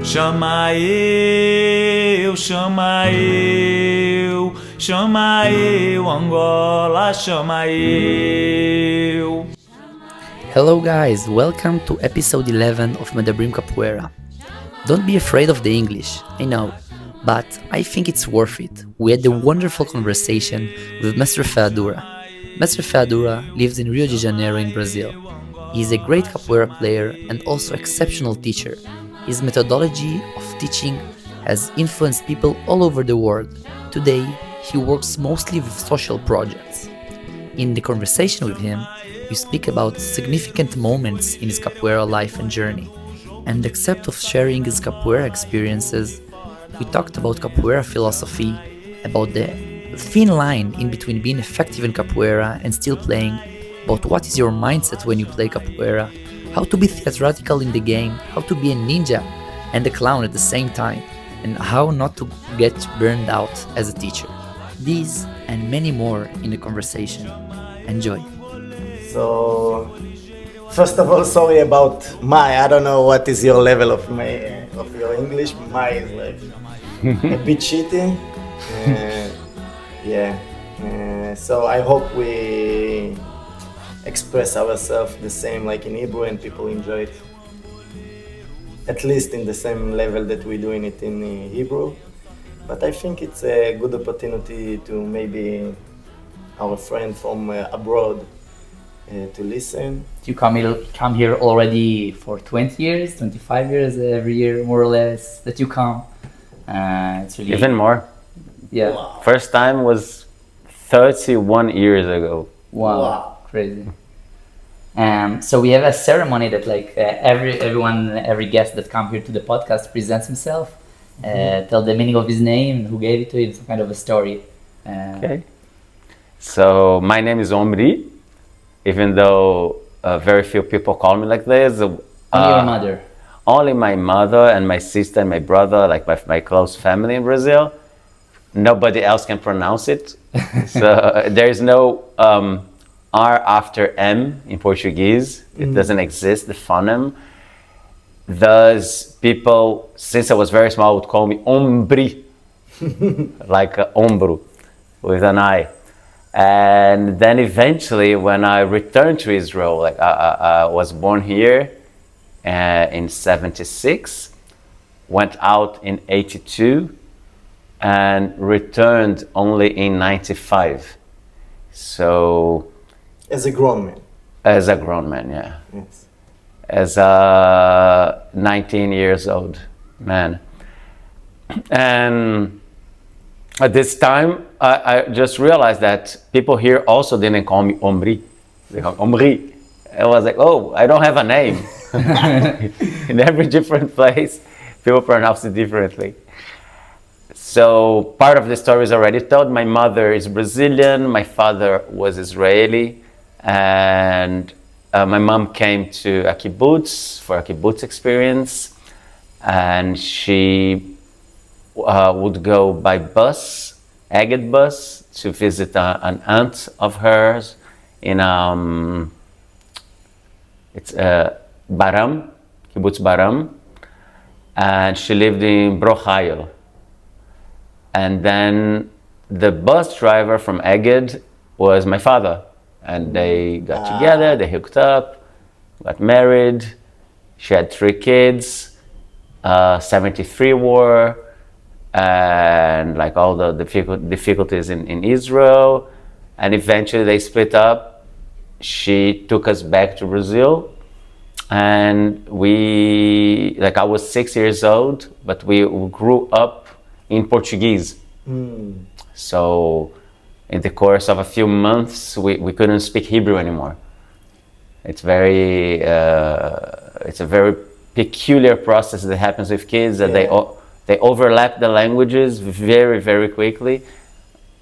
Chama eu, chama eu, chama eu, Angola, chama eu. Hello guys, welcome to episode 11 of Medabrim Capoeira. Don't be afraid of the English, I know, but I think it's worth it. We had a wonderful conversation with Mestre Ferradura. Mestre Ferradura lives in Rio de Janeiro in Brazil. He is a great capoeira player and also exceptional teacher. His methodology of teaching has influenced people all over the world. Today, he works mostly with social projects. In the conversation with him, we speak about significant moments in his capoeira life and journey. And except of sharing his capoeira experiences, we talked about capoeira philosophy, about the thin line in between being effective in capoeira and still playing, about what is your mindset when you play capoeira, how to be theatrical in the game, how to be a ninja and a clown at the same time, and how not to get burned out as a teacher. These and many more in the conversation. Enjoy. So, first of all, sorry about I don't know what is your level of your English. My is like a bit shitty. So I hope we express ourselves the same like in Hebrew and people enjoy it. At least in the same level that we're doing it in Hebrew. But I think it's a good opportunity to maybe our friend from abroad to listen. You come here already for 20 years, 25 years, every year more or less that you come. It's really... Even more. Yeah. Wow. First time was 31 years ago. Wow. Crazy. So we have a ceremony that every guest that comes here to the podcast presents himself, tell the meaning of his name, who gave it to him, some kind of a story. Okay. So my name is Omri, even though very few people call me like this. Only your mother? Only my mother and my sister and my brother, like my close family in Brazil. Nobody else can pronounce it. So there is no R after M in Portuguese. It doesn't exist, the phoneme. Thus, people, since I was very small, would call me Ombri, like ombro, with an I. And then eventually, when I returned to Israel, like I was born here in 76, went out in 82, and returned only in 95. So... As a grown man? As a grown man, yeah. Yes. As a 19 years old man. And at this time, I just realized that people here also didn't call me Omri. They call me Omri. I was like, oh, I don't have a name. In every different place, people pronounce it differently. So part of the story is already told. My mother is Brazilian, my father was Israeli, and my mom came to a kibbutz for a kibbutz experience, and she would go by bus, Egged bus, to visit an aunt of hers in Baram, kibbutz Baram, and she lived in Brochayel. And then the bus driver from Egged was my father. And they got together, they hooked up, got married. She had 3 kids, 73 war, and like all the difficulties in Israel. And eventually they split up. She took us back to Brazil. And I was 6 years old, but we grew up in Portuguese. So in the course of a few months, we couldn't speak Hebrew anymore. It's a very peculiar process that happens with kids, that they overlap the languages very, very quickly.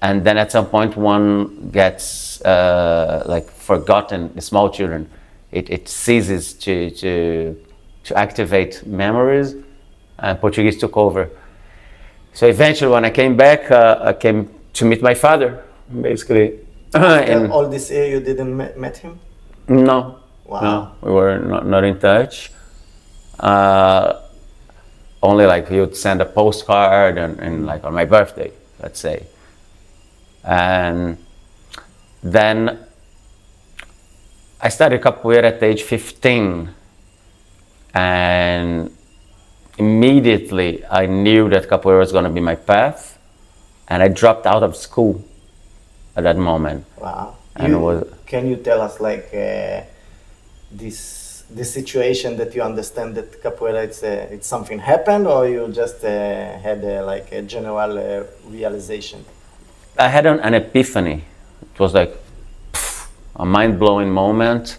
And then at some point one gets forgotten, the small children. It ceases to activate memories, and Portuguese took over. So eventually, when I came back, I came to meet my father, basically. After all this year, you didn't met him? No. Wow. No, we were not in touch. only like he would send a postcard and like on my birthday, let's say. And then I started capoeira at age 15, and immediately I knew that capoeira was going to be my path, and I dropped out of school at that moment. Wow. And can you tell us like this situation that you understand that capoeira it's something happened, or you just had like a general realization? I had an epiphany. It was like a mind-blowing moment,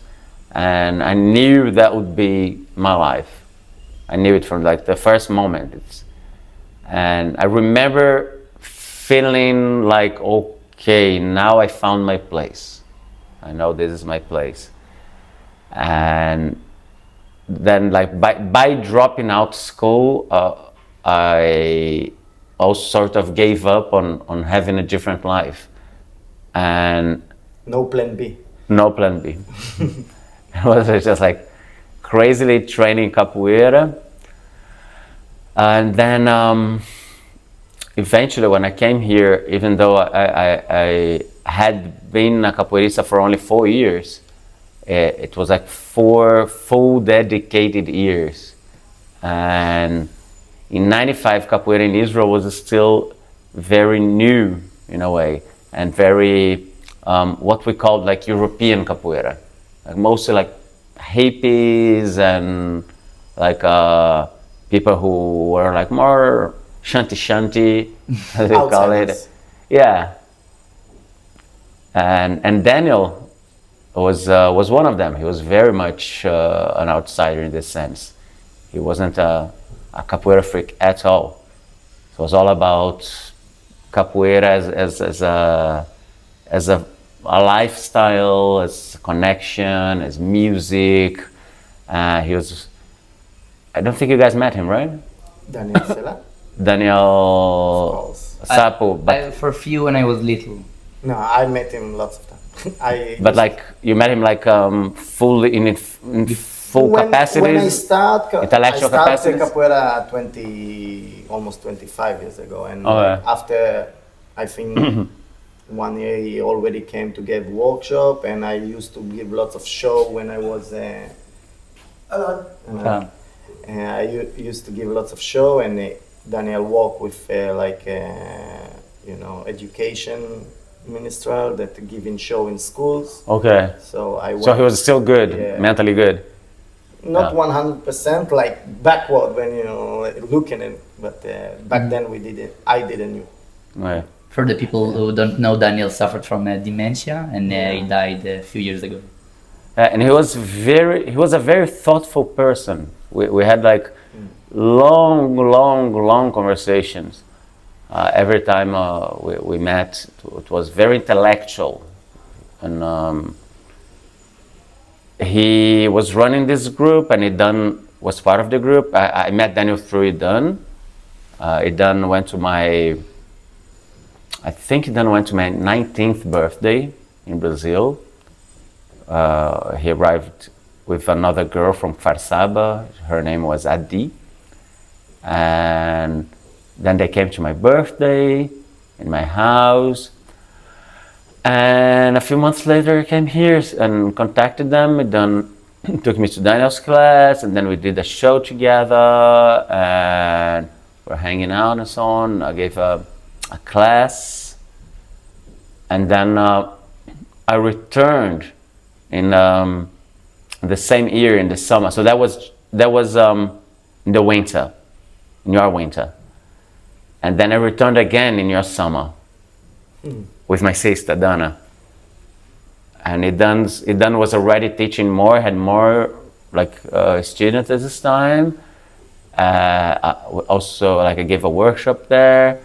and I knew that would be my life. I knew it from like the first moment. And I remember feeling like, okay, now I found my place. I know this is my place. And then like by dropping out school, I also sort of gave up on having a different life. And no plan B. No plan B. It was just like crazily training capoeira. And then eventually when I came here, even though I had been a capoeirista for only 4 years, it was like 4 full dedicated years. And in '95, capoeira in Israel was still very new in a way, and very what we called like European capoeira, like mostly like hippies and like people who were like more shanty, as we call it. Yeah. And Daniel was one of them. He was very much an outsider in this sense. He wasn't a capoeira freak at all. So it was all about capoeira as a lifestyle, as a connection, as music. He was. I don't think you guys met him, right? Daniel Sela? Daniel Sapo. But for a few when I was little. No, I met him lots of times. But like you met him like fully in full capacities. When I started capoeira almost 25 years ago, and after I think 1 year he already came to give workshop, and I used to give lots of show when I was. I used to give lots of show, and Daniel worked with education ministerial that giving show in schools. Okay. So he was still good, mentally good. Not 100% like backward when looking at it, but back then I didn't know. Right. For the people who don't know, Daniel suffered from dementia, and he died a few years ago. And he was a very thoughtful person. We had like long conversations. Every time we met, it was very intellectual, and he was running this group, and Idan was part of the group. I met Daniel through Idan. Idan went to my 19th birthday in Brazil. He arrived with another girl from Farsaba. Her name was Adi. And then they came to my birthday in my house. And a few months later, I came here and contacted them. Then took me to Daniel's class, and then we did a show together, and we're hanging out and so on. I gave a class, and then I returned in the same year in the summer. So that was in the winter, in your winter. And then I returned again in your summer with my sister, Dana. And Idan was already teaching more, had more like students at this time. Also, like I gave a workshop there.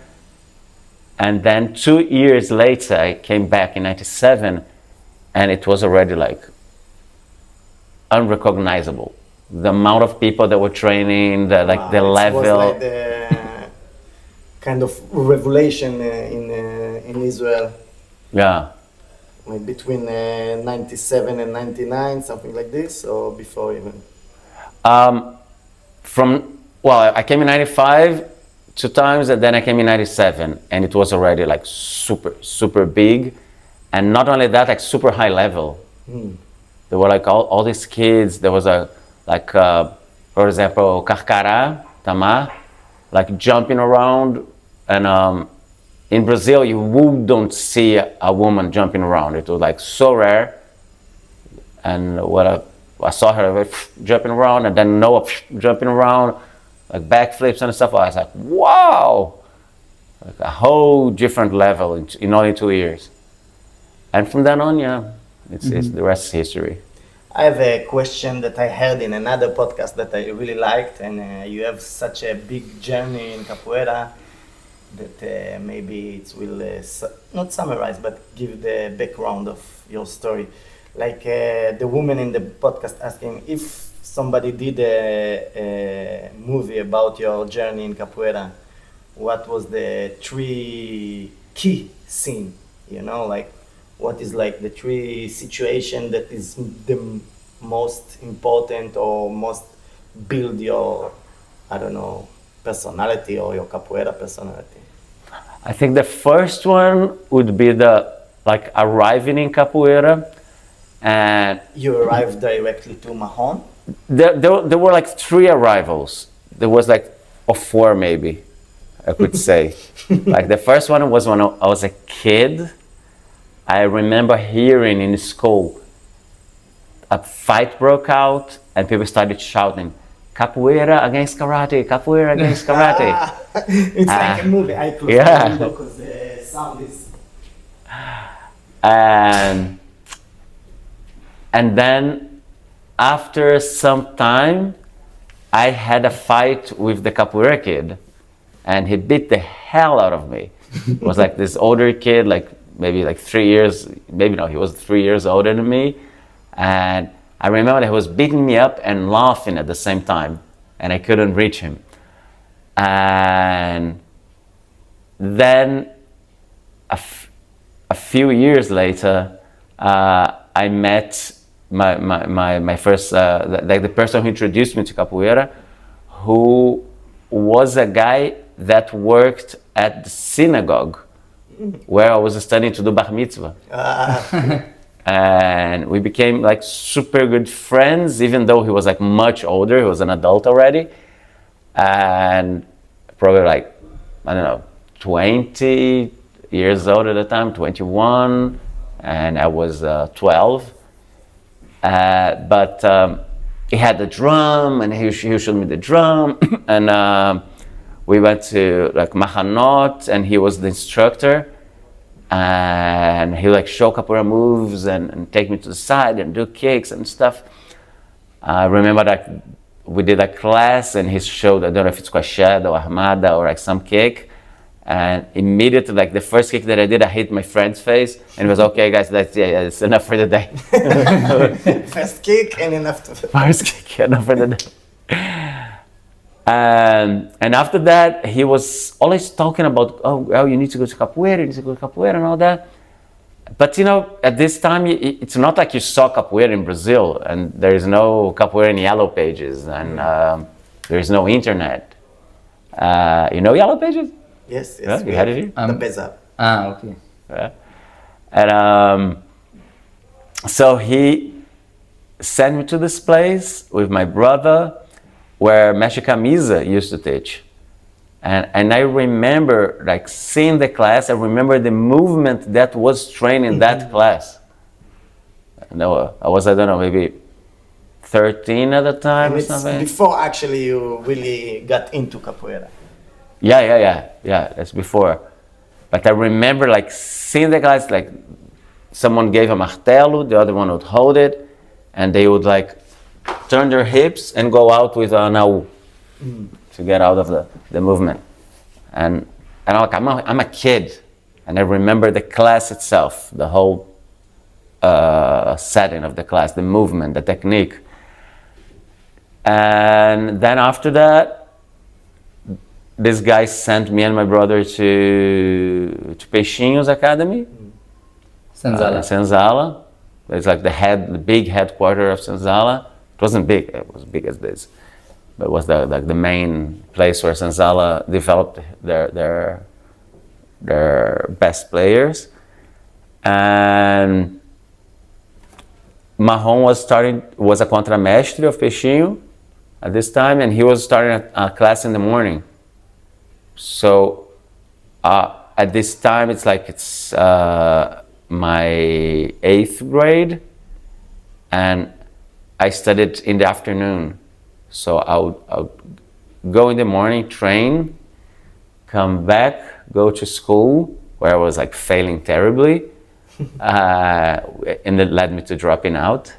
And then 2 years later, I came back in '97, and it was already like unrecognizable. The amount of people that were training, the level. It was like the kind of revelation in Israel. Yeah. Like between 97 and 99, something like this, or before even? From Well, I came in 95 two times, and then I came in 97, and it was already like super, super big. And not only that, like super high level. There were like all these kids. There was for example, Carcará, Tamar, like jumping around. And in Brazil, you wouldn't see a woman jumping around. It was like so rare. And I saw her jumping around, and then Noah jumping around, like backflips and stuff. I was like, wow! Like a whole different level in only 2 years. And from then on, yeah, it's the rest is history. I have a question that I heard in another podcast that I really liked, and you have such a big journey in capoeira that maybe it will not summarize, but give the background of your story. Like the woman in the podcast asking if somebody did a movie about your journey in capoeira, what was the 3 key scene, like what is like the 3 situation that is the most important or most build your, I don't know, personality or your capoeira personality? I think the first one would be arriving in capoeira. And you arrived directly to Mahon? There were like 3 arrivals. There was like, or 4 maybe, I could say. Like the first one was when I was a kid. I remember hearing in school, a fight broke out and people started shouting, capoeira against karate, capoeira against karate. It's like a movie. I close the window because the sound is... And then after some time, I had a fight with the capoeira kid, and he beat the hell out of me. It was like this older kid, like maybe like 3 years, maybe no, he was 3 years older than me. And I remember that he was beating me up and laughing at the same time, and I couldn't reach him. And then a few years later, I met my first, like the person who introduced me to capoeira, who was a guy that worked at the synagogue where I was studying to do bar mitzvah. And we became like super good friends, even though he was like much older. He was an adult already. And probably like, I don't know, 20 years old at the time, 21, and I was 12. But he had the drum, and he showed me the drum, and we went to like Machanot, and he was the instructor, and he like show capoeira moves and take me to the side and do kicks and stuff. I remember that we did a class, and he showed, I don't know if it's Quachada or Armada or like some kick, and immediately, like the first kick that I did, I hit my friend's face, and it was okay, guys. It's enough for the day. First kick and enough to. First kick, enough for the day. And after that, he was always talking about, oh, you need to go to capoeira, and all that. But at this time, it's not like you saw capoeira in Brazil, and there is no capoeira in Yellow Pages, and there is no internet. Yellow Pages? Yes. Yeah, you had it here? The Beza. Okay. Yeah. And so he sent me to this place with my brother where Mestre Camisa used to teach. And I remember like seeing the class. I remember the movement that was trained in that class. No, I was, I don't know, maybe 13 at the time or something. Before actually you really got into capoeira. Yeah, that's before. But I remember like seeing the guys, like someone gave a martelo, the other one would hold it, and they would like turn their hips and go out with an au to get out of the movement. And I'm a kid, and I remember the class itself, the whole setting of the class, the movement, the technique. And then after that, this guy sent me and my brother to Peixinhos Academy. Senzala. It's like the big headquarters of Senzala. It wasn't big, it was big as this. It was the main place where Senzala developed their best players. And Marrom was a contramestre of Peixinho at this time, and he was starting a class in the morning. So at this time, it's my 8th grade, and I studied in the afternoon. So I would go in the morning, train, come back, go to school, where I was like failing terribly, and it led me to dropping out.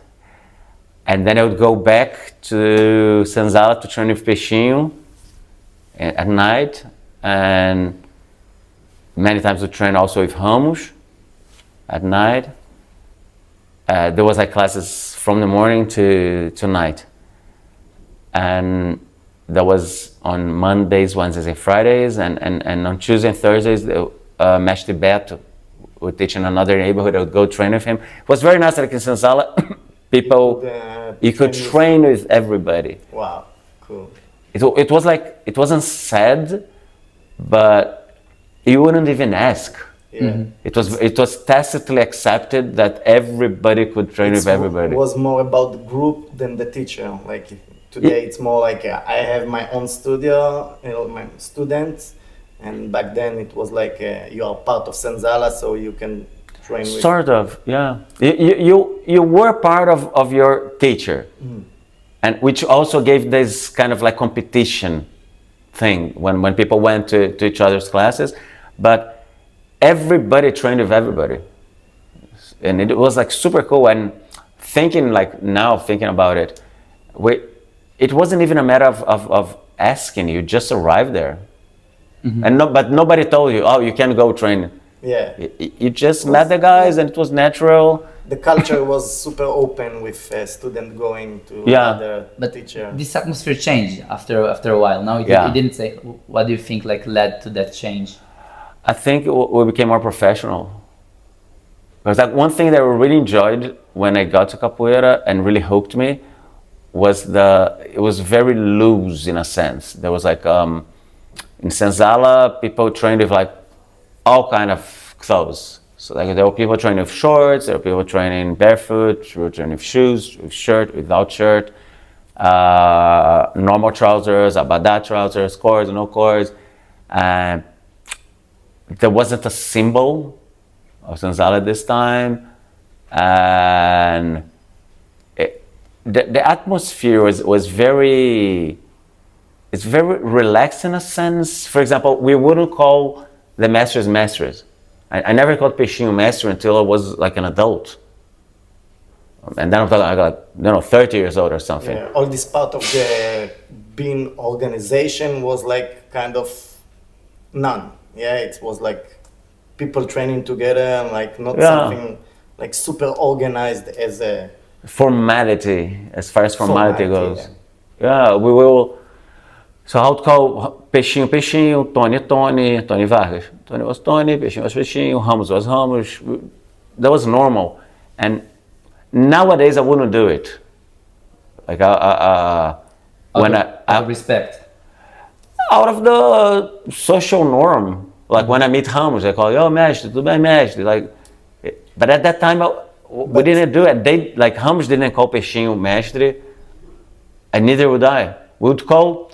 And then I would go back to Senzala to train with Peixinho at night, and many times would train also with Ramos at night. There was like classes from the morning to night. And that was on Mondays, Wednesdays, and Fridays, and on Tuesdays and Thursdays, Mestre Beto would teach in another neighborhood. I would go train with him. It was very nice, like in Senzala, you could train with everybody. Wow, cool. It was like, it wasn't said, but you wouldn't even ask. Yeah. Mm-hmm. It was tacitly accepted that everybody could train with everybody. It was more about the group than the teacher. Like today, it's more like I have my own studio, my students, and back then it was like you are part of Senzala, so you can train with. Sort of, yeah. You were part of your teacher, and which also gave this kind of like competition thing when people went to each other's classes, but everybody trained with everybody, and it was like super cool. And thinking about it, it wasn't even a matter of asking. You just arrived there, and but nobody told you, oh, you can go train. Yeah, you just met the guys, and it was natural. The culture was super open with student going to another teacher. This atmosphere changed after a while. Now you didn't say. What do you think like led to that change? I think we became more professional. Because like one thing that I really enjoyed when I got to Capoeira and really hooked me was it was very loose in a sense. There was like in Senzala, people trained with like all kind of clothes. So like there were people training with shorts, there were people training barefoot, people training with shoes, with shirt, without shirt, normal trousers, abada trousers, cords, no cords. And there wasn't a symbol of Senzala this time, and the atmosphere was very relaxed in a sense. For example, we wouldn't call the masters. I never called Peixinho master until I was like an adult, and then I'm talking like 30 years old or something. Yeah, all this part of the being organization was like kind of none. Yeah, it was like people training together and like not something like super organized as a formality, as far as formality goes. Yeah, we will. So I would call Peixinho, Tony Vargas. Tony was Tony, Peixinho was Peixinho, Ramos was Ramos. That was normal. And nowadays I wouldn't do it. Like out of respect. Out of the social norm. Like when I meet Ramos, I call, yo, mestre, tudo bem, mestre? Like, but at that time, we didn't do it. Ramos didn't call Peixinho mestre, and neither would I. He would call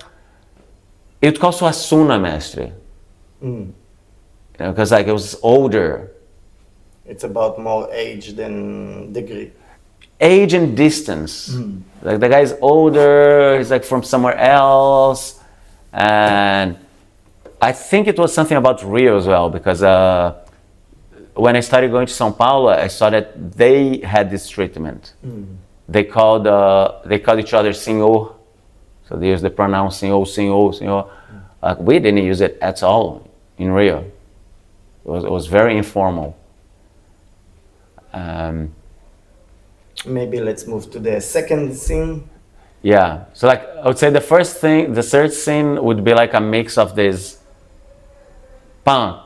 Suassuna mestre. Because like it was older. It's about more age than degree. Age and distance. Like the guy's older, he's like from somewhere else. And I think it was something about Rio as well, because when I started going to São Paulo, I saw that they had this treatment. They called each other senhor, so they used the pronoun senhor. We didn't use it at all in Rio. It was very informal. Maybe let's move to the second scene. Yeah, so like I would say the third scene would be like a mix of this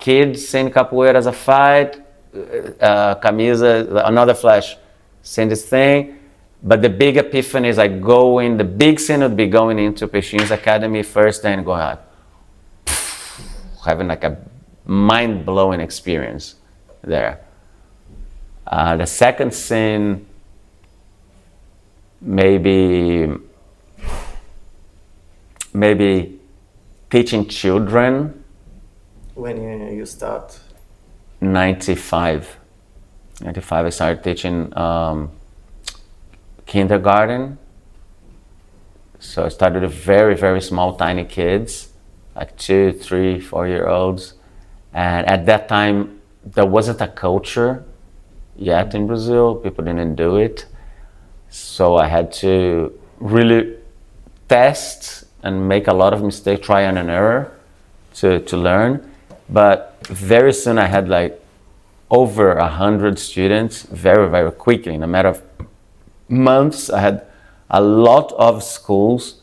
kids seeing capoeira as a fight, camisa, another flash seeing this thing, But the big epiphany is the big scene would be going into Peixinho's Academy first day and going out, having like a mind-blowing experience there. The second scene, maybe teaching children. When you start? 95. I started teaching kindergarten. So I started with very, very small, tiny kids, like 2, 3, 4-year-olds. And at that time, there wasn't a culture yet in Brazil. People didn't do it. So I had to really test and make a lot of mistakes, try and error to learn. But very soon I had like over 100 students very, very quickly. In a matter of months, I had a lot of schools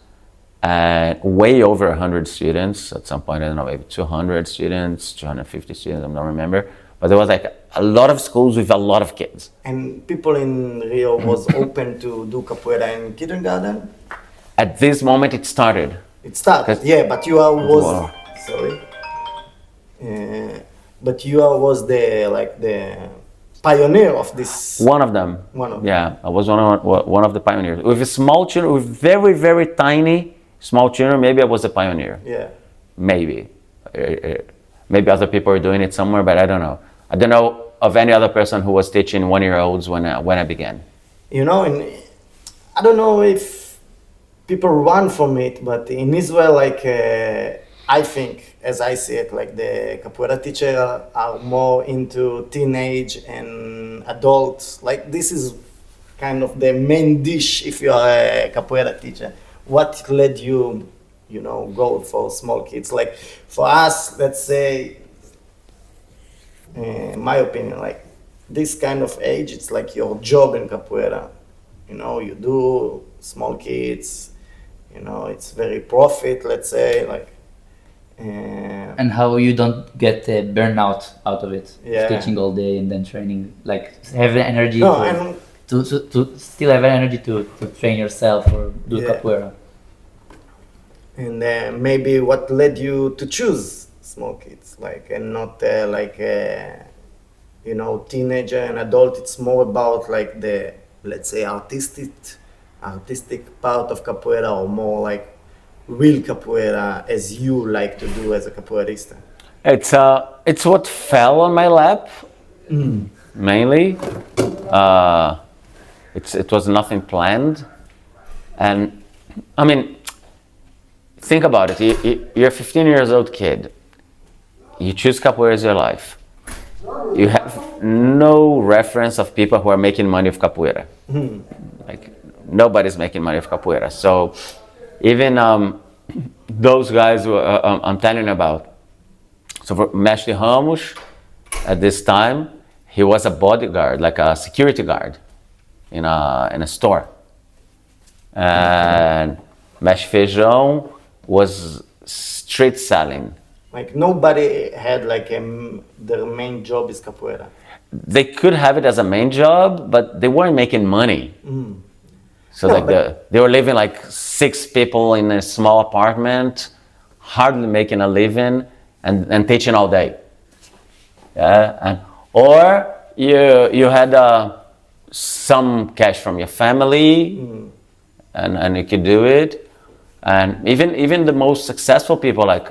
and way over 100 students. At some point, I don't know, maybe 200 students, 250 students, I don't remember. But there was like a lot of schools with a lot of kids. And people in Rio was open to do capoeira in kindergarten? At this moment, it started. It started, yeah, but you was, sorry. But you was the pioneer of this. One of them. Yeah, I was one of the pioneers. With small children, with very, very tiny small children, maybe I was a pioneer. Yeah. Maybe. Maybe other people are doing it somewhere, but I don't know. I don't know of any other person who was teaching 1-year-olds when I began. You know, I don't know if people run from it, but in Israel, like, I think, as I see it, like the capoeira teachers are more into teenage and adults. Like this is kind of the main dish if you are a capoeira teacher. What led you, go for small kids? Like for us, let's say, my opinion, like this kind of age, it's like your job in capoeira. You do small kids, it's very profit, let's say, like. And how you don't get burnout out of it, Yeah. teaching all day and then training, like have the energy No, to still have energy to train yourself or do Yeah. capoeira. and maybe what led you to choose small kids, like, and not teenager and adult. It's more about like the, let's say, artistic part of capoeira, or more like real capoeira as you like to do as a capoeirista. It's what fell on my lap, mainly. It was nothing planned, and I mean, think about it. You're a 15-year-old kid. You choose capoeira as your life. You have no reference of people who are making money of capoeira. Like nobody's making money of capoeira. So even those guys who I'm telling you about. So for Mestre Ramos, at this time, he was a bodyguard, like a security guard in a store. And Mestre Feijão was street selling. Like nobody had like their main job is capoeira. They could have it as a main job, but they weren't making money. So they were living like 6 people in a small apartment, hardly making a living, and teaching all day. Yeah, or you had some cash from your family, and you could do it. And even the most successful people, like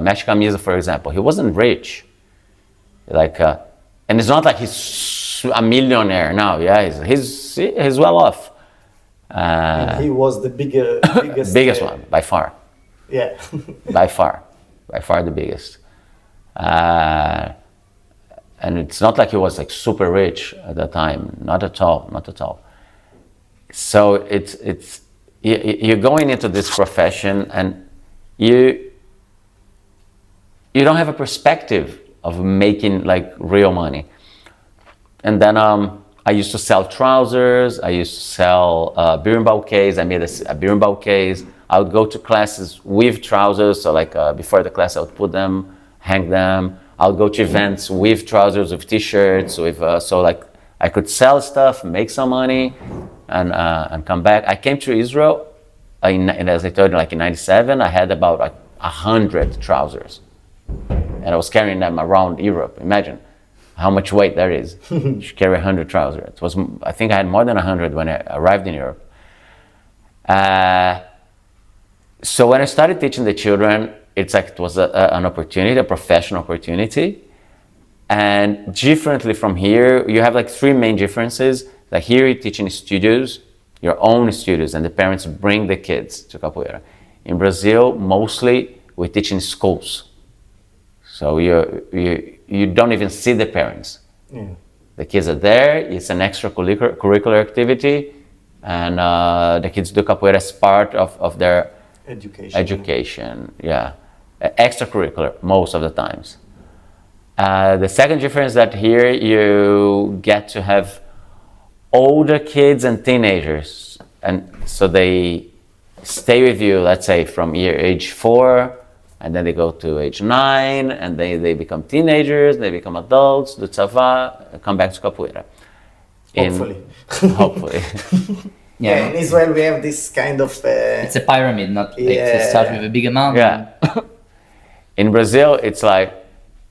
Mestre Camisa, for example, he wasn't rich. Like, and it's not like he's a millionaire now. Yeah, he's well off. And he was the biggest one by far. Yeah. by far the biggest. And it's not like he was like super rich at that time. Not at all. So it's you're going into this profession and you don't have a perspective of making like real money. And then I used to sell trousers. I used to sell berimbau case. I made a berimbau case. I would go to classes with trousers. So like before the class, I would put them, hang them. I would go to events with trousers, with t-shirts, with so like I could sell stuff, make some money, and come back. I came to Israel, and as I told you, like in '97, I had about like 100 trousers, and I was carrying them around Europe. Imagine how much weight that is. You should carry 100 trousers. I think I had more than 100 when I arrived in Europe. So when I started teaching the children, it's like it was an opportunity, a professional opportunity. And differently from here, you have like three main differences. Like here you teach in studios, your own studios, and the parents bring the kids to capoeira. In Brazil, mostly we teach in schools. So you don't even see the parents. Yeah. The kids are there, it's an extracurricular activity, and the kids do capoeira as part of their education, yeah. Extracurricular, most of the times. The second difference is that here you get to have older kids and teenagers, and so they stay with you, let's say, from age 4, and then they go to age 9, and they become teenagers, they become adults, do tsava, come back to capoeira. Hopefully. Yeah, in Israel we have this kind of... it's a pyramid, not like to start with a big amount. Yeah. In Brazil, it's like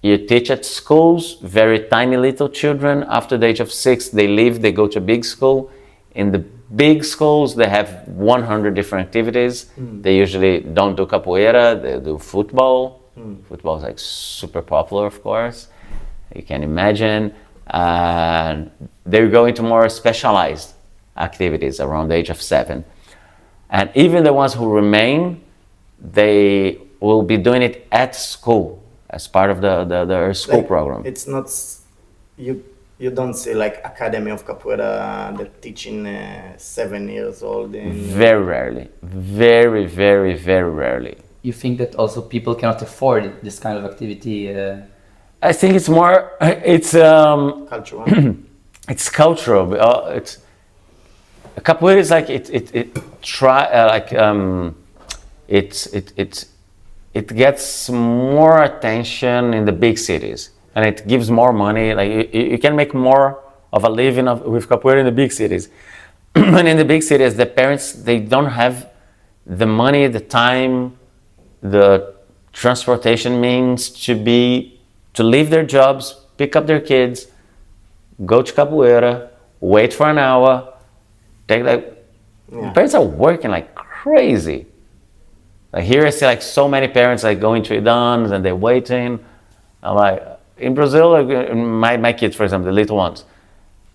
you teach at schools, very tiny little children. After the age of 6, they leave, they go to a big school. In the big schools, they have 100 different activities. They usually don't do capoeira, they do football. Football is like super popular, of course. You can imagine. And they go into more specialized activities around the age of 7. And even the ones who remain, they will be doing it at school as part of the school program. It's not, you don't see like Academy of Capoeira that teaching 7 years old. Very rarely. Very, very, very rarely. You think that also people cannot afford this kind of activity? I think it's more, it's cultural. It's cultural. Capoeira is like it gets more attention in the big cities, and it gives more money. Like you can make more of a living with capoeira in the big cities. And in the big cities, the parents, they don't have the money, the time, the transportation means to leave their jobs, pick up their kids, go to capoeira, wait for an hour. Parents are working like crazy. Like here I see like so many parents like going to Idans and they're waiting. I'm like, in Brazil, like, my kids, for example, the little ones,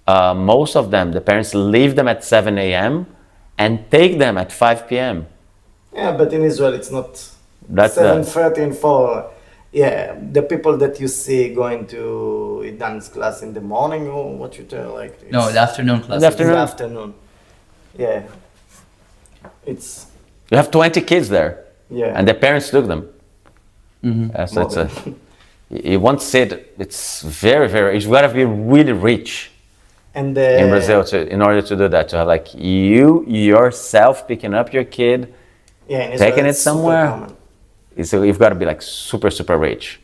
most of them, the parents leave them at 7 a.m. and take them at 5 p.m. Yeah, but in Israel it's not 7:30 and 4. Yeah, the people that you see going to a dance class in the morning, or what you tell, like... No, the afternoon class. The afternoon. Yeah. It's... You have 20 kids there. Yeah. And the parents took them. Mm-hmm. So you won't see it. It's very, very... You've got to be really rich in Brazil in order to do that. To have like you yourself picking up your kid, taking it somewhere. So you've got to be like super, super rich.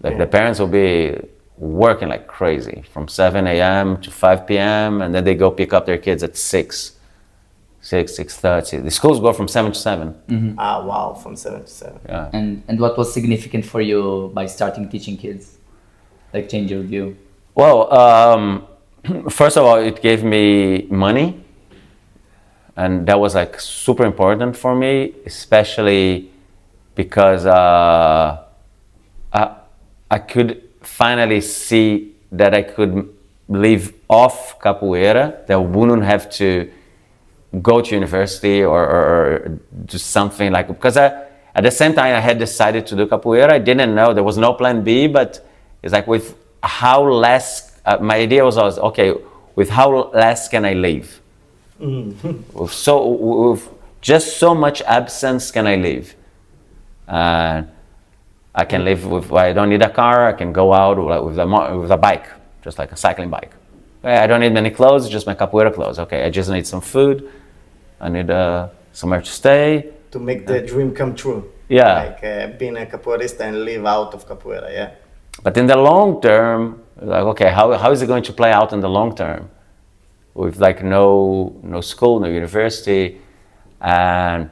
Like the parents will be working like crazy from 7 a.m. to 5 p.m. and then they go pick up their kids at 6:30. The schools go from 7 to 7. Mm-hmm. Ah, wow, from 7 to 7. Yeah. And what was significant for you by starting teaching kids? Like change your view? Well, first of all, it gave me money. And that was like super important for me, especially because I could finally see that I could live off capoeira, that I wouldn't have to go to university or do something like, because at the same time I had decided to do capoeira, I didn't know, there was no plan B, but it's like with how less, my idea was always, okay, with how less can I live? Mm-hmm. with just so much absence can I live? I can live with, I don't need a car, I can go out with a bike, just like a cycling bike. I don't need many clothes, just my capoeira clothes. Okay, I just need some food, I need somewhere to stay. To make the dream come true. Yeah. Like being a capoeirista and live out of capoeira, yeah. But in the long term, like, okay, how is it going to play out in the long term? with like no school, no university. And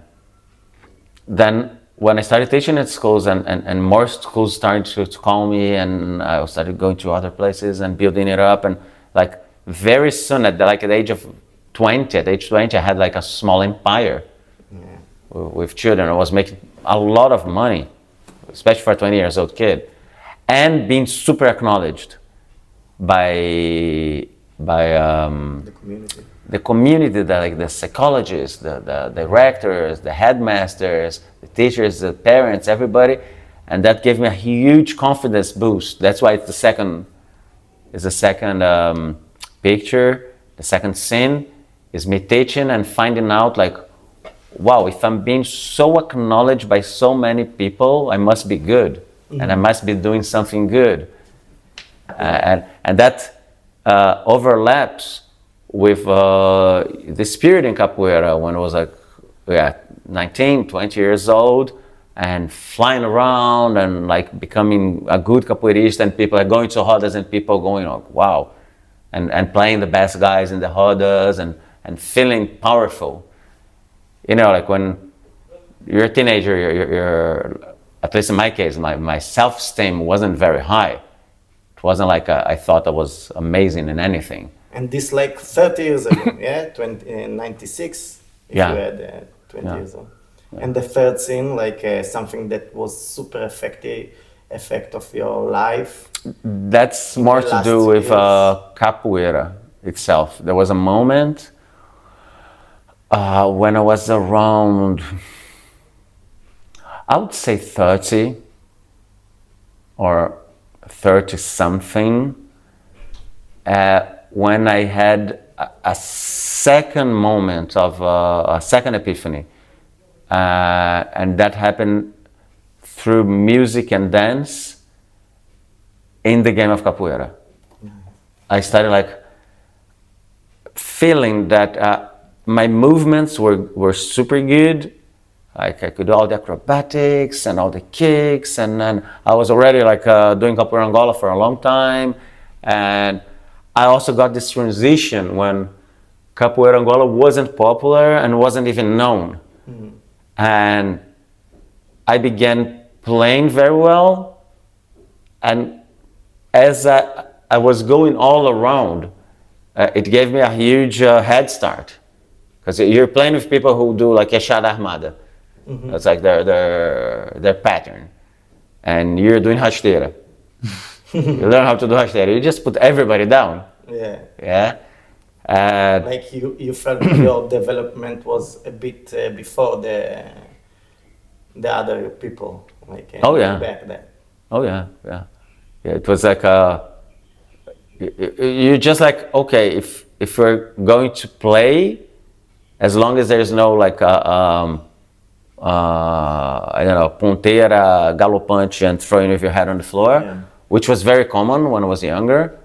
then when I started teaching at schools and more schools started to call me, and I started going to other places and building it up, and like very soon at the age of 20, I had like a small empire with children. I was making a lot of money, especially for a 20 years old kid, and being super acknowledged by the community, the psychologists, the directors, the headmasters, the teachers, the parents, everybody, and that gave me a huge confidence boost. That's why it's the second picture, the second scene is me teaching and finding out like, wow, if I'm being so acknowledged by so many people, I must be good, and I must be doing something good, and that overlaps with the spirit in capoeira when I was like 19, 20 years old, and flying around and like becoming a good capoeirista, and people are going to rodas and people going like, wow, and playing the best guys in the rodas and feeling powerful. You know, like when you're a teenager, you're at least in my case, my self-esteem wasn't very high. It wasn't like I thought I was amazing in anything. And this like 30 years ago, 96, if you had 20 years old. Yeah. And the third scene, like something that was super effect of your life. That's more to do with capoeira itself. There was a moment when I was around, I would say 30 or 30 something, when I had a second moment of a second epiphany, and that happened through music and dance in the game of capoeira. I started like feeling that my movements were super good. Like I could do all the acrobatics and all the kicks, and then I was already like doing capoeira Angola for a long time, and I also got this transition when capoeira Angola wasn't popular and wasn't even known, and I began playing very well, and as I was going all around, it gave me a huge head start, because you're playing with people who do like echada armada. That's like their pattern, and you're doing rasteira. You learn how to do rasteira. You just put everybody down. Yeah. Like you felt your development was a bit before the other people. Like back then. Oh yeah. It was like you're just like, okay, if we're going to play, as long as there's no like I don't know, ponteira, galopante, and throwing with your head on the floor, which was very common when I was younger.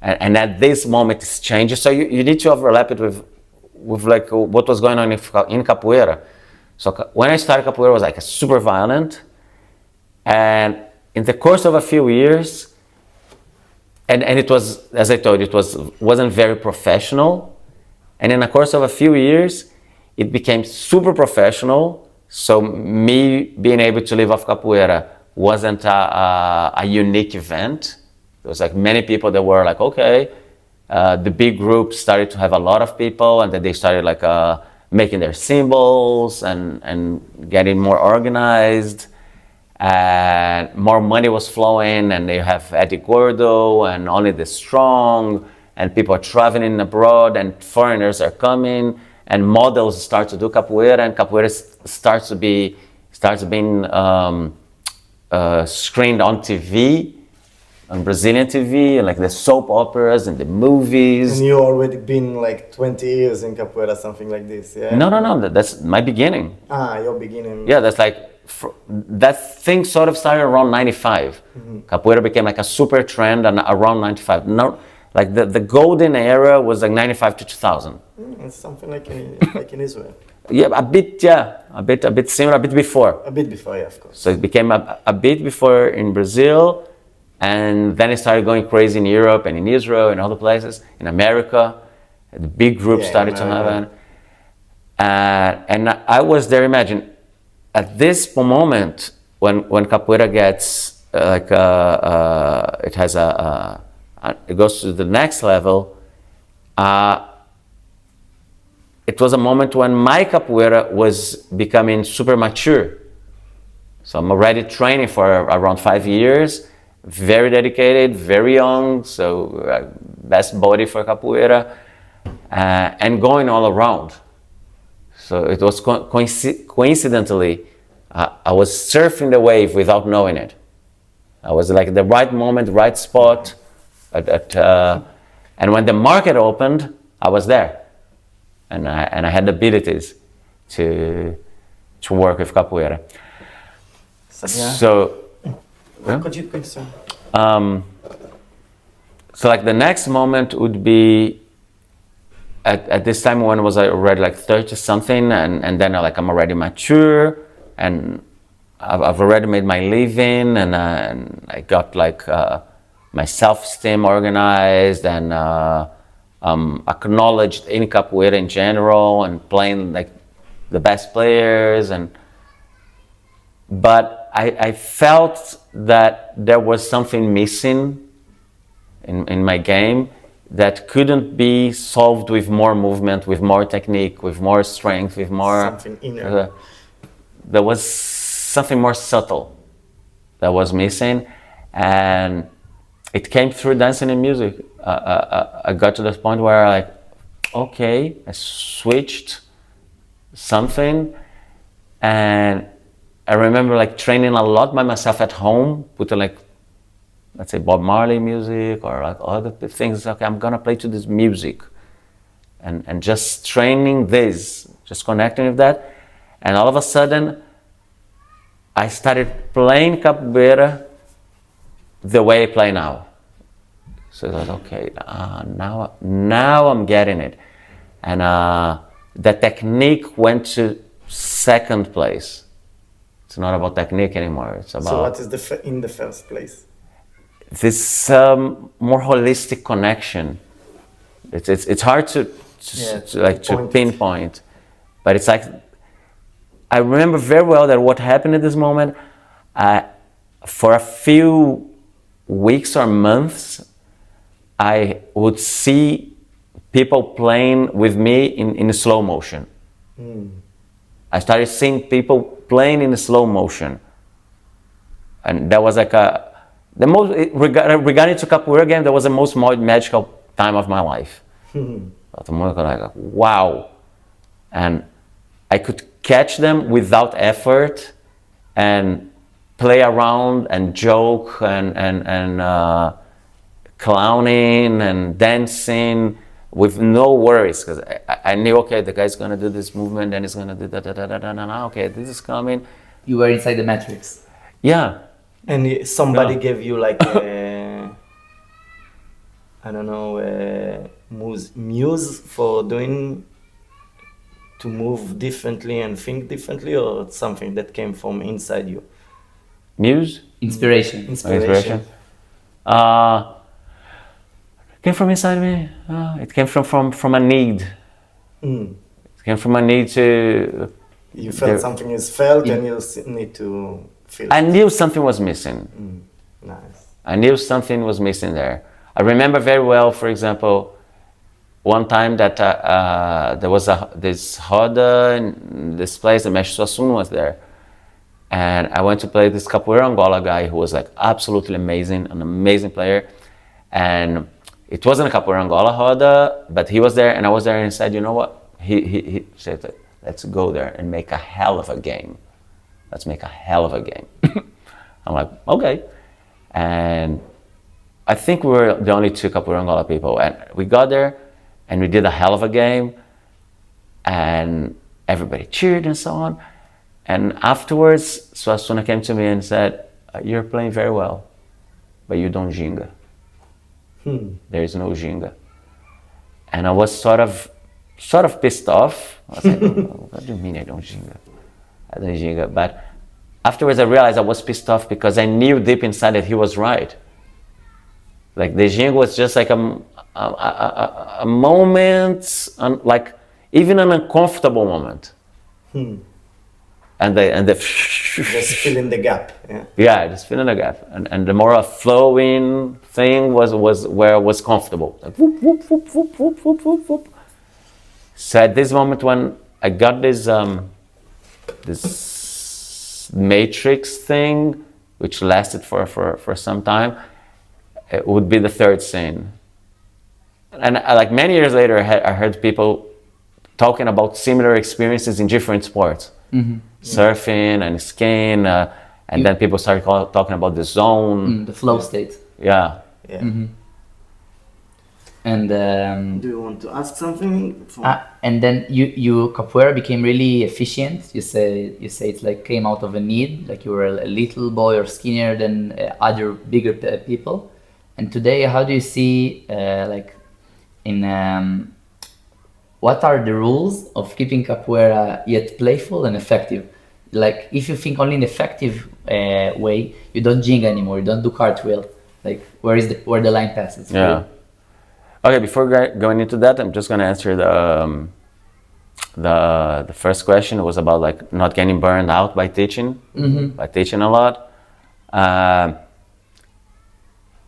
And at this moment it's changing. So you need to overlap it with like what was going on in capoeira. So when I started capoeira, it was like super violent. And in the course of a few years, and it was, as I told you, wasn't very professional. And in the course of a few years, it became super professional. So me being able to live off capoeira wasn't a unique event. There was like many people that were like, okay, the big group started to have a lot of people, and then they started like making their symbols and getting more organized, and more money was flowing, and they have Eddie Gordo and Only the Strong, and people are traveling abroad, and foreigners are coming, and models start to do capoeira, and capoeira starts being screened on TV, on Brazilian TV, and like the soap operas and the movies. And you already been like 20 years in capoeira, something like this, yeah? No, that's my beginning. Your beginning. Yeah, that's like, that thing sort of started around 95. Capoeira became like a super trend and around 95. No, like the golden era was like 95 to 2000. It's something like in Israel. Yeah, a bit similar, a bit before. A bit before, yeah, of course. So it became a bit before in Brazil, and then it started going crazy in Europe and in Israel and other places, in America. The big group started to happen. And I was there, imagine, at this moment, when capoeira gets, it has it goes to the next level, it was a moment when my capoeira was becoming super mature. So I'm already training for around 5 years, very dedicated, very young, so best body for capoeira, and going all around. So it was coincidentally, I was surfing the wave without knowing it. I was like the right moment, right spot, and when the market opened, I was there. And I had the abilities to work with capoeira. So, Could you please, sir? So like the next moment would be at this time when I was already like 30 something, and then I'm already mature, and I've already made my living, and I got like my self-esteem organized, and acknowledged in capoeira in general, and playing like the best players, but I felt that there was something missing in my game that couldn't be solved with more movement, with more technique, with more strength, with more something inner. There was something more subtle that was missing, and it came through dancing and music. I got to the point where I switched something, and I remember training a lot by myself at home, putting let's say Bob Marley music or other things. Okay, I'm gonna play to this music, and just training this, just connecting with that, and all of a sudden, I started playing capoeira the way I play now. So I was okay, now I'm getting it, and the technique went to second place. It's not about technique anymore. It's about. So what is in the first place? This more holistic connection. It's hard to pinpoint, but it's like I remember very well that what happened at this moment. For a few weeks or months, I would see people playing with me in slow motion. I started seeing people playing in slow motion, and that was the most regarding to capoeira game. That was the most magical time of my life. Wow, and I could catch them without effort, and play around and joke and clowning and dancing with no worries, because I knew, okay, the guy's gonna do this movement, and he's gonna do da. Okay, this is coming. You were inside the matrix. Yeah. And somebody gave you I don't know, muse for to move differently and think differently, or something that came from inside you? Muse? Inspiration. Came from inside me. It came from a need. It came from a need to. You felt something is felt, and you need to feel. I knew something was missing. Nice. I knew something was missing there. I remember very well, for example, one time that there was this roda in this place, the Mestre Ferradura was there. And I went to play this Capoeira Angola guy who was absolutely amazing, an amazing player. And it wasn't a Capoeira Angola roda, but he was there, and I was there, and he said, you know what? He said, let's go there and make a hell of a game. Let's make a hell of a game. I'm like, okay. And I think we were the only two Capoeira Angola people. And we got there, and we did a hell of a game, and everybody cheered and so on. And afterwards, Suassuna came to me and said, you're playing very well, but you don't ginga. There is no ginga. And I was sort of pissed off. I was like, what do you mean I don't ginga? I don't ginga. But afterwards I realized I was pissed off because I knew deep inside that he was right. The ginga was just a moment, like even an uncomfortable moment. And they Just fill in the gap. Yeah. yeah, just fill in the gap. And the more a flowing thing was where it was comfortable. Like whoop, whoop, whoop, whoop, whoop, whoop, whoop, whoop. So at this moment when I got this this matrix thing, which lasted for some time, it would be the third scene. And like many years later, I heard people talking about similar experiences in different sports. Surfing and skiing, and then people started talking about the zone. The flow state. Yeah. Yeah. And Do you want to ask something? and then you capoeira became really efficient. You say it's like came out of a need, like you were a little boy or skinnier than other bigger people. And today, how do you see like in what are the rules of keeping capoeira yet playful and effective? Like if you think only in effective way, you don't jig anymore, you don't do cartwheel. Like where the line passes? Yeah. Okay. Before going into that, I'm just gonna answer the first question. It was about like not getting burned out by teaching, by teaching a lot.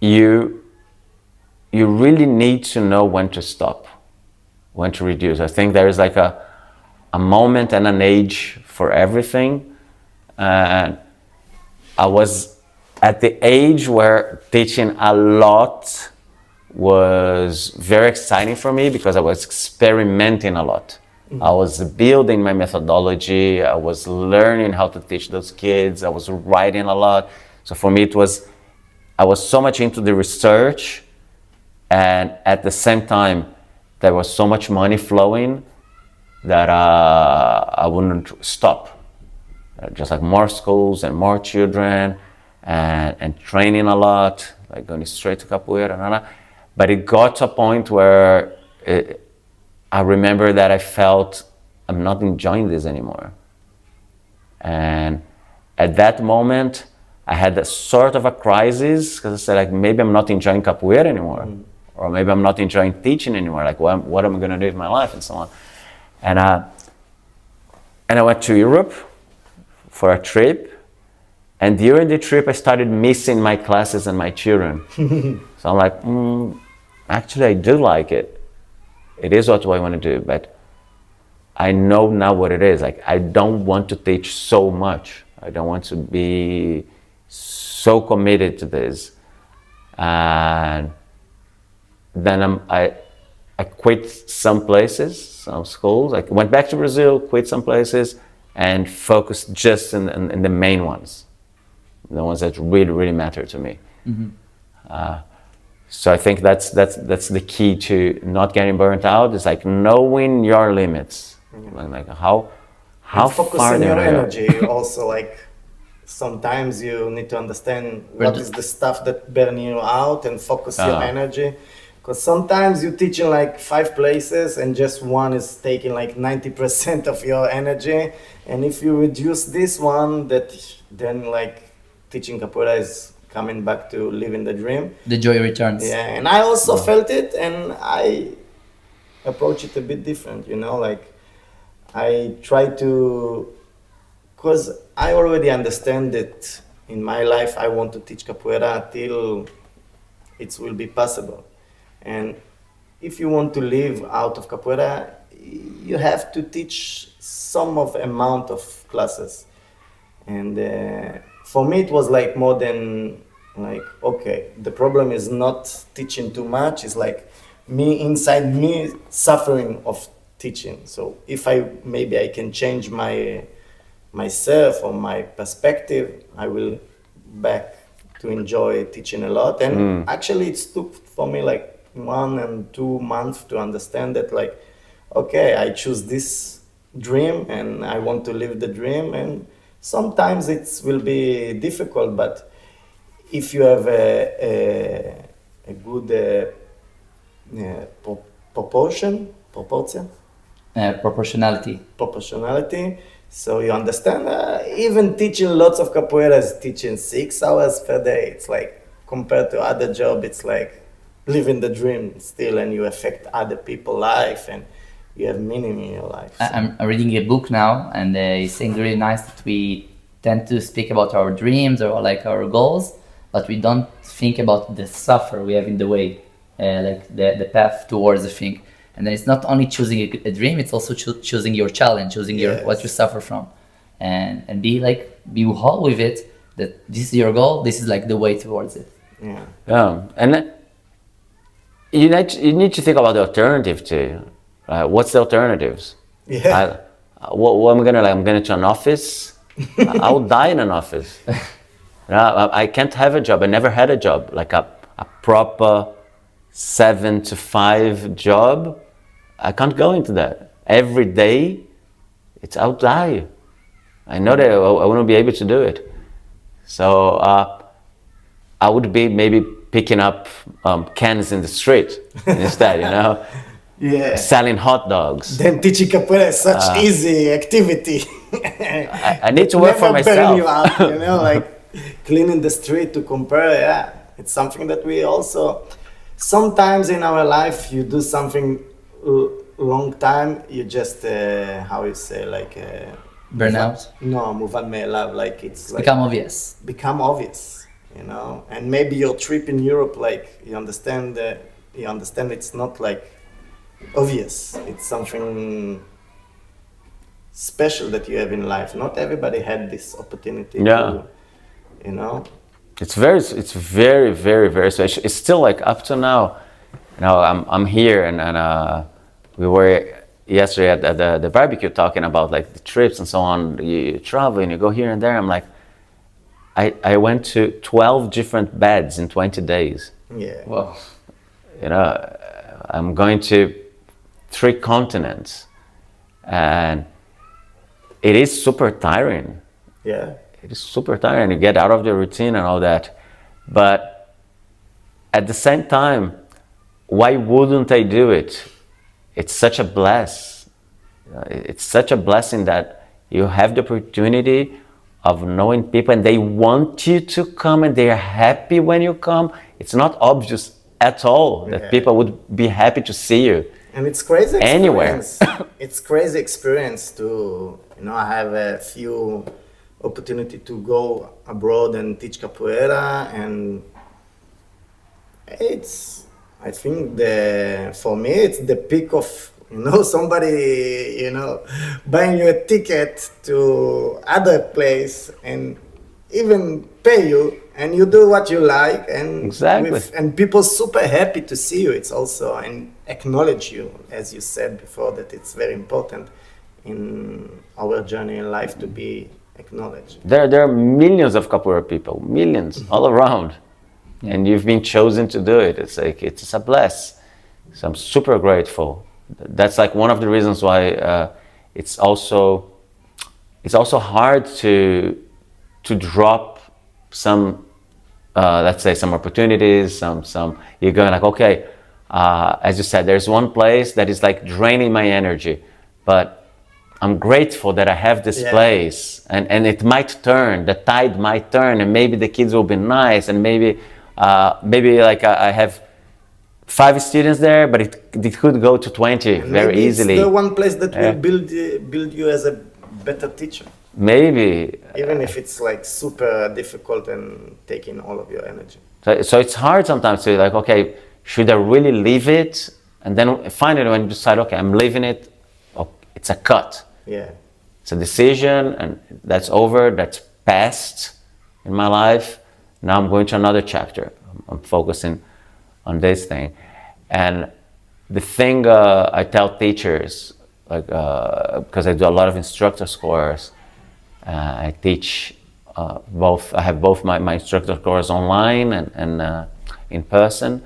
You really need to know when to stop, when to reduce. I think there is like a moment and an age for everything. And I was at the age where teaching a lot was very exciting for me because I was experimenting a lot. I was building my methodology. I was learning how to teach those kids. I was writing a lot. So for me, I was so much into the research, and at the same time, there was so much money flowing that I wouldn't stop. Just like more schools and more children and training a lot, like going straight to capoeira. But it got to a point where I remember that I felt I'm not enjoying this anymore. And at that moment, I had a sort of a crisis because I said, like, maybe I'm not enjoying capoeira anymore, or maybe I'm not enjoying teaching anymore. Like, what am I going to do with my life and so on? And I went to Europe for a trip, and during the trip, I started missing my classes and my children. So I'm like, actually, I do like it. It is what I want to do, but I know now what it is. Like, I don't want to teach so much. I don't want to be so committed to this. And then I quit some places, some schools. I went back to Brazil, quit some places, and focused just in the main ones, the ones that really, really matter to me. So I think that's the key to not getting burnt out. Is like knowing your limits, like how focus far on your they go. energy. Also, like sometimes you need to understand what is the stuff that burn you out and focus your energy. Because sometimes you're teaching like 5 places and just one is taking like 90% of your energy. And if you reduce this one, then like teaching capoeira is coming back to living the dream. The joy returns. Yeah, and I also felt it, and I approach it a bit different, like I try to, because I already understand that in my life I want to teach capoeira till it will be possible. And if you want to live out of capoeira, you have to teach some of amount of classes. And for me, it was like more than like, okay, the problem is not teaching too much. It's like inside me suffering of teaching. So if maybe I can change myself or my perspective, I will back to enjoy teaching a lot. And actually it took for me like 1 and 2 months to understand that, like, okay, I choose this dream and I want to live the dream. And sometimes it will be difficult, but if you have a good proportionality, so you understand, even teaching lots of capoeira is teaching 6 hours per day. It's like, compared to other job, it's like living the dream still, and you affect other people's life, and you have meaning in your life. So. I'm reading a book now, and it's saying really nice that we tend to speak about our dreams or like our goals, but we don't think about the suffer we have in the way, like the path towards the thing. And then it's not only choosing a dream, it's also choosing your challenge, choosing what you suffer from, and be whole with it, that this is your goal, this is like the way towards it. Yeah, and you need to think about the alternative too. What's the alternatives? Yeah. What am I gonna like? I'm gonna to an office. I will die in an office. I can't have a job. I never had a job, like a proper 7 to 5 job. I can't go into that. Every day, I'll die. I know that I wouldn't be able to do it. So I would be maybe picking up cans in the street instead, Yeah. selling hot dogs. Then teaching capoeira is such easy activity. I need to work for myself. Burn you out, like cleaning the street to compare. Yeah, it's something that we also sometimes in our life you do something long time, you just how you say like burnout. No, muvan me'elav, like it's like Become obvious. Become obvious, and maybe your trip in Europe, like you understand it's not like obvious. It's something special that you have in life. Not everybody had this opportunity. Yeah. It's very, very, very special. It's still like up to now. I'm here and we were yesterday at the barbecue talking about like the trips and so on. You travel and you go here and there. I'm like, I went to 12 different beds in 20 days. Yeah. Wow. I'm going to 3 continents, and it is super tiring. Yeah. It is super tiring. You get out of the routine and all that, but at the same time, why wouldn't I do it? It's such a bless. It's such a blessing that you have the opportunity of knowing people and they want you to come and they are happy when you come. It's not obvious at all that people would be happy to see you. And it's crazy anywhere. It's crazy experience to, I have a few opportunity to go abroad and teach capoeira, and I think for me it's the peak of somebody buying you a ticket to other place and even pay you, and you do what you like, and exactly. And people super happy to see you. It's also and acknowledge you, as you said before, that it's very important in our journey in life to be acknowledged. There are millions of capoeira people, millions all around. And you've been chosen to do it. It's like, it's a bless. So I'm super grateful. That's like one of the reasons why it's also hard to drop some, let's say some opportunities, some, you're going like, okay, as you said, there's one place that is like draining my energy, but I'm grateful that I have this place, and it might turn, the tide might turn, and maybe the kids will be nice, and maybe like I have 5 students there, but it could go to 20 and very easily. It's the one place that will build you as a better teacher. Maybe. Even if it's like super difficult and taking all of your energy. So it's hard sometimes to be like, okay, should I really leave it? And then finally when you decide, okay, I'm leaving it, it's a cut. Yeah. It's a decision, and that's over, that's past in my life. Now I'm going to another chapter. I'm focusing on this thing. And the thing I tell teachers, like because I do a lot of instructor's course, I teach both. I have both my instructor course online and in person.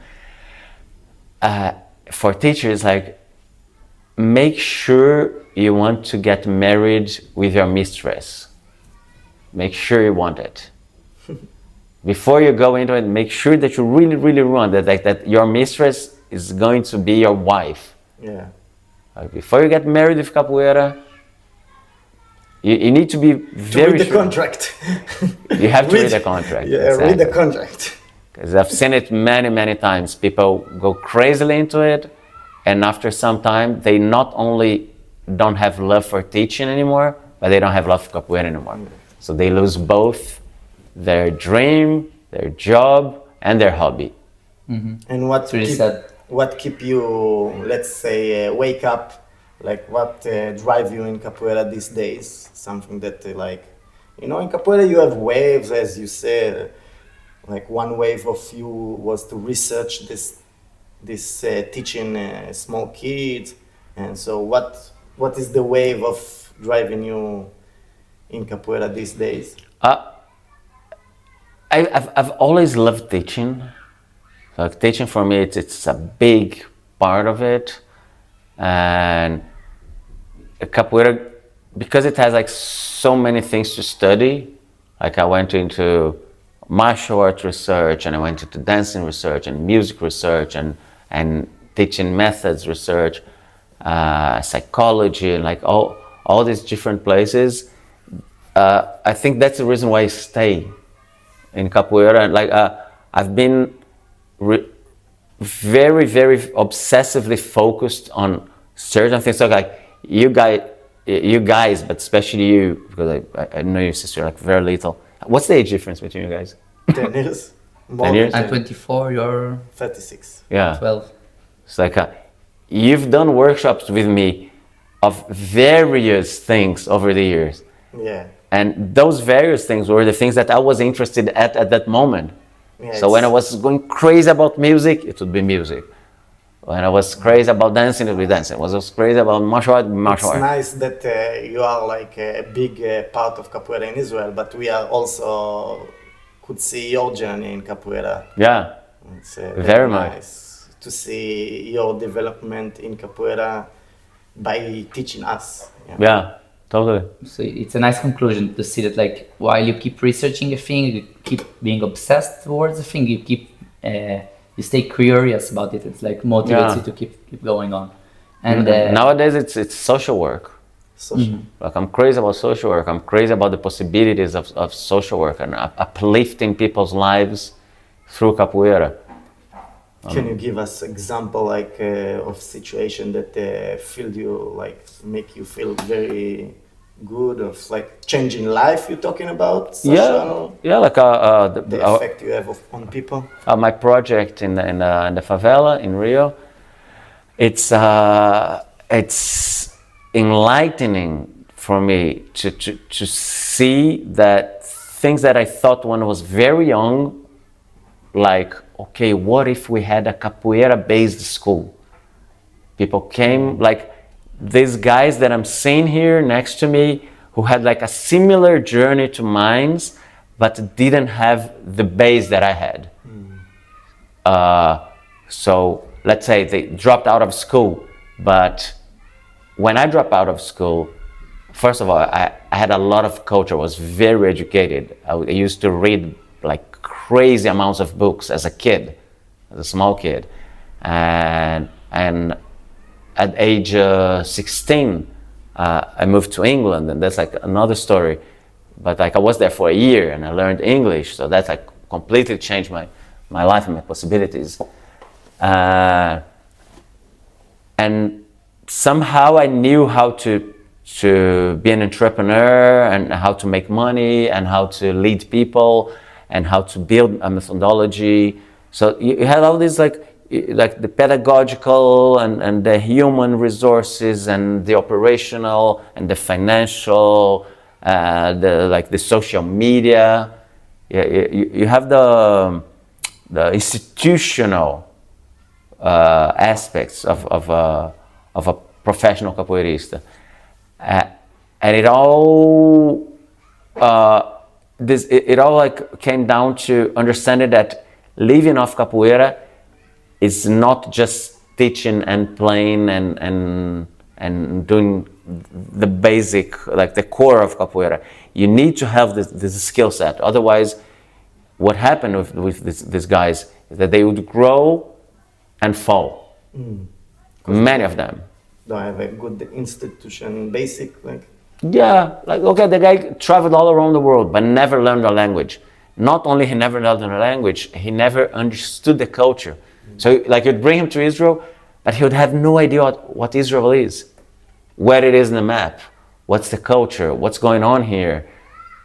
For teachers, like, make sure you want to get married with your mistress. Make sure you want it. Before you go into it, make sure that you really, really want that, like, that your mistress is going to be your wife. Yeah. Before you get married with capoeira, you need to be very read the sure. contract. You have to read the contract. Yeah, exactly. read the contract. Because I've seen it many, many times. People go crazily into it, and after some time, they not only don't have love for teaching anymore, but they don't have love for capoeira anymore. So they lose both their dream, their job, and their hobby. And what really sad. what keep you, let's say, wake up? Like what drive you in capoeira these days? Something that like, in capoeira you have waves, as you said. Like one wave of you was to research this teaching small kids, and so what is the wave of driving you in capoeira these days? I've always loved teaching. Like teaching for me, it's a big part of it, and capoeira, because it has like so many things to study. Like I went into martial art research, and I went into dancing research and music research and teaching methods research, psychology, and like all these different places. I think that's the reason why I stay in capoeira. And like I've been very, very obsessively focused on certain things. So like you guys, but especially you, because I know your sister like very little. What's the age difference between you guys? 10 years. 10 years? I'm 24, you're 36. Yeah. 12. It's like you've done workshops with me of various things over the years. Yeah. And those various things were the things that I was interested at that moment. Yeah, So when I was going crazy about music, it would be music. When I was crazy about dancing, it would be dancing. When I was crazy about martial art, martial art. It's nice that you are like a big part of capoeira in Israel, but we are also could see your journey in capoeira. Yeah, It's very much. nice to see your development in capoeira by teaching us. Yeah, totally. So it's a nice conclusion to see that, like, while you keep researching a thing, you keep being obsessed towards a thing, you keep you stay curious about it. It's like motivates you to keep going on. And nowadays it's social work. Social. Like I'm crazy about social work. I'm crazy about the possibilities of social work and uplifting people's lives through capoeira. Can you give us example like of situation that feel you like make you feel very good, of like changing life you're talking about? Social, Yeah, like the effect you have on people. My project in the favela in Rio. It's enlightening for me to see that things that I thought when I was very young, like, okay, what if we had a capoeira-based school? People came, like these guys that I'm seeing here next to me, who had like a similar journey to mine, but didn't have the base that I had. So let's say they dropped out of school, but when I dropped out of school, first of all, I had a lot of culture. I was very educated. I used to read like crazy amounts of books as a kid, as a small kid. And at age 16, I moved to England, and that's like another story. But like I was there for a year and I learned English, so that's like completely changed my life and my possibilities. And somehow I knew how to be an entrepreneur and how to make money and how to lead people and how to build a methodology. So you had all these like the pedagogical and the human resources and the operational and the financial, the social media. You have the institutional aspects of a professional capoeirista, and it all like came down to understanding that living off capoeira is not just teaching and playing and doing the basic, like the core of capoeira. You need to have this skill set. Otherwise, what happened with these guys is that they would grow and fall. Many of them. Don't have a good institution, basic, like. Yeah, like, okay, the guy traveled all around the world, but never learned a language, not only he never learned the language, he never understood the culture. So like you'd bring him to Israel, but he would have no idea what Israel is, where it is in the map, what's the culture, what's going on here.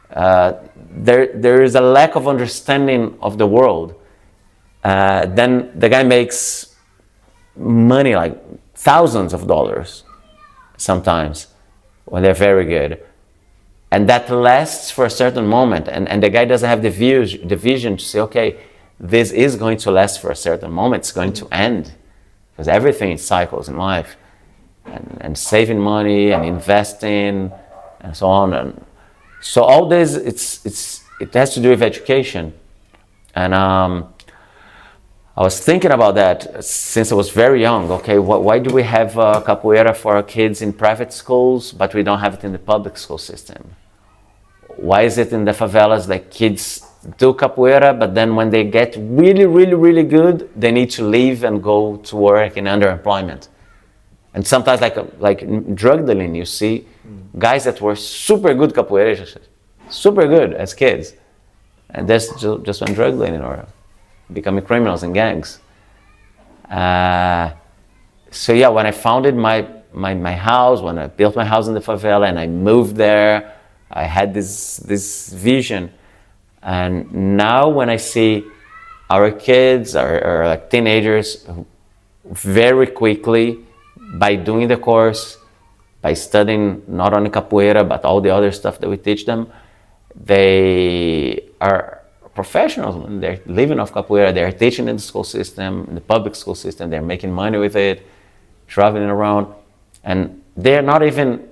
There is a lack of understanding of the world. Then the guy makes money, like thousands of dollars sometimes when they're very good. And that lasts for a certain moment. And the guy doesn't have the vision to say, okay, this is going to last for a certain moment. It's going to end. Because everything is cycles in life. And saving money and investing and so on. And so all this, it has to do with education. And I was thinking about that since I was very young. Okay, why do we have capoeira for our kids in private schools, but we don't have it in the public school system? Why is it in the favelas that kids do capoeira, but then when they get really, really, really good, they need to leave and go to work in underemployment? And sometimes like drug dealing, you see guys that were super good capoeiristas, super good as kids, and that's just went drug dealing or becoming criminals in gangs. So yeah, when I founded my house, when I built my house in the favela and I moved there, I had this vision. And now when I see our kids or like teenagers very quickly, by doing the course, by studying not only capoeira but all the other stuff that we teach them, they are professionals. They're living off capoeira, they're teaching in the school system, in the public school system, they're making money with it, traveling around, and they're not even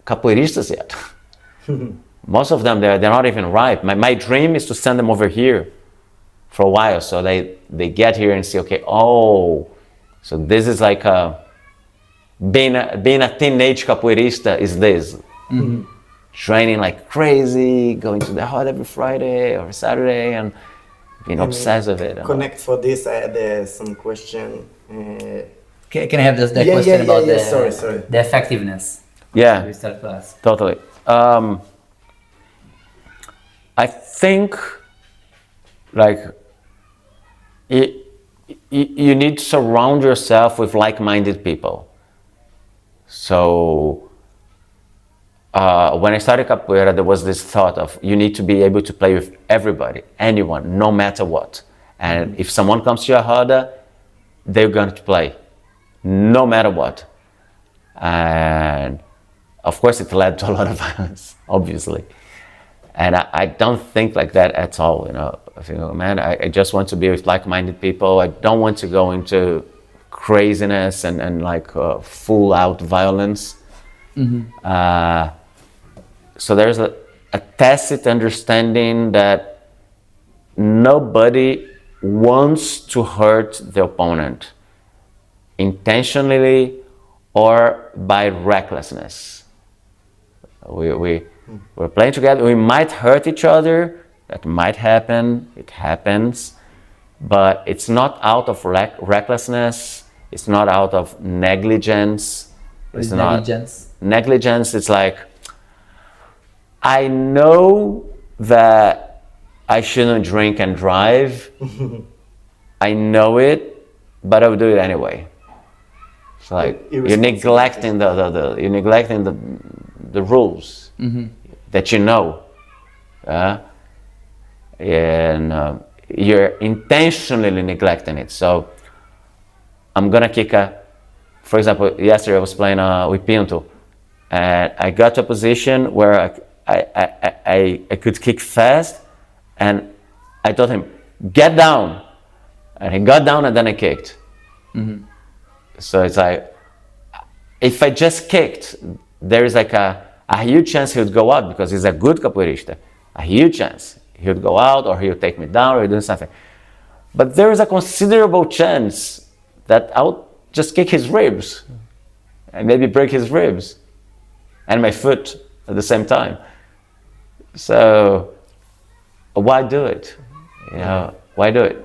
capoeiristas yet. Most of them, they're not even ripe. My dream is to send them over here for a while, so they get here and see, okay, oh, so this is like being a teenage capoeirista is this. Mm-hmm. Training like crazy, going to the hut every Friday or Saturday and being obsessed with it. Connect for this, I had some question. Can I have that question about the effectiveness? Yeah, We start class. Totally. I think like you need to surround yourself with like-minded people. So when I started capoeira, there was this thought of you need to be able to play with everybody, anyone, no matter what. And if someone comes to your roda, they're going to play, no matter what. And of course, it led to a lot of violence, obviously. And I don't think like that at all. You know, I think, oh, man, I just want to be with like-minded people. I don't want to go into craziness and like full-out violence. Mm-hmm. So there's a tacit understanding that nobody wants to hurt the opponent intentionally or by recklessness. We're playing together. We might hurt each other. That might happen. It happens. But it's not out of recklessness. It's not out of negligence. It's not negligence. Negligence, it's like, I know that I shouldn't drink and drive. I know it, but I will do it anyway. It's like you're neglecting the rules that you know, and you're intentionally neglecting it. So I'm gonna kick for example, yesterday I was playing with Pinto, and I got to a position where I could kick fast, and I told him, get down, and he got down and then I kicked. Mm-hmm. So it's like, if I just kicked, there is like a huge chance he would go out because he's a good capoeirista. A huge chance he would go out, or he would take me down, or do something. But there is a considerable chance that I would just kick his ribs and maybe break his ribs and my foot at the same time. So why do it? You know, why do it?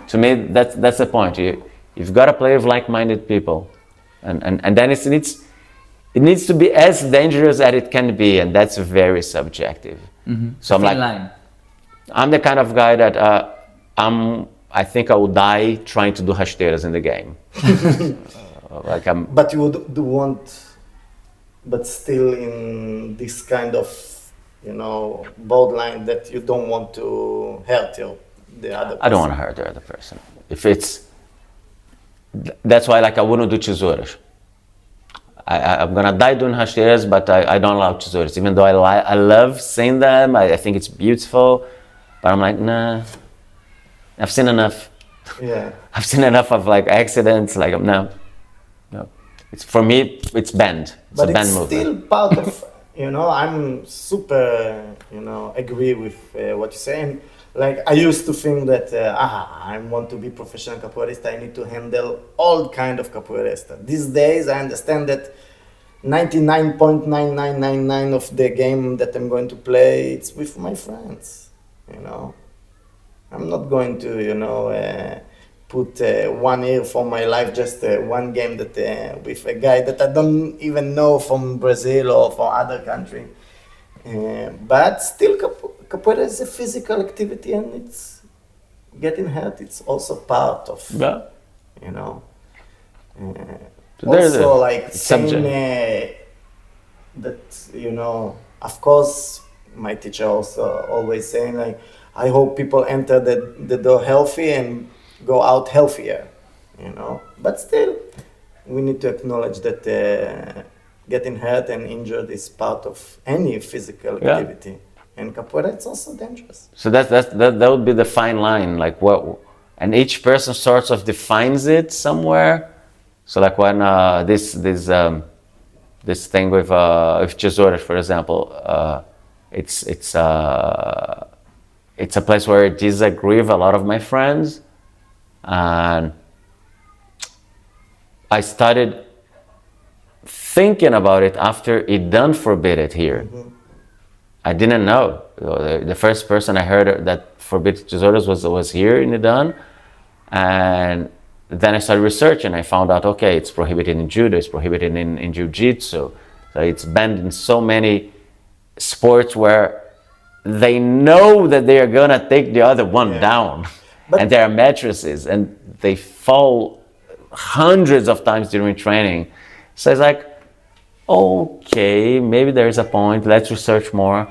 To me, that's the point. You've got to play with like-minded people, and then it needs to be as dangerous as it can be, and that's very subjective. So I'm like, line. I'm the kind of guy that I think I will die trying to do rasteiras in the game. But you would want, but still in this kind of, borderline that you don't want to hurt the other person. I don't want to hurt the other person. If it's, that's why I wouldn't do tesouras. I'm gonna die doing rasteiras, but I don't allow tesouras. Even though I love seeing them, I think it's beautiful, but I'm like, nah, I've seen enough. Yeah. I've seen enough of accidents. No. It's for me. It's banned. It's But a banned it's movement. still part of, I'm super, agree with what you're saying. I used to think that, I want to be professional capoeirista, I need to handle all kind of capoeirista. These days, I understand that 99.9999 of the game that I'm going to play, it's with my friends, I'm not going to, put 1 year for my life, just one game that with a guy that I don't even know from Brazil or from other country. But still, capoeira is a physical activity, and it's getting hurt. It's also part of, Yeah. So there's also a saying subject. that of course, my teacher also always saying I hope people enter the door healthy and go out healthier, But still, we need to acknowledge that getting hurt and injured is part of any physical activity. And capoeira, it's also dangerous. So that would be the fine line, what, and each person sort of defines it somewhere. So when this thing with tesouras, for example, it's a place where I disagree with a lot of my friends. And I started thinking about it after Idan forbid it here. I didn't know. The first person I heard that forbid tesouras was here in Idan. And then I started researching. I found out, okay, it's prohibited in judo, it's prohibited in jiu-jitsu. So it's banned in so many sports where they know that they are gonna take the other one down. And there are mattresses, and they fall hundreds of times during training. So it's okay, maybe there is a point, let's research more.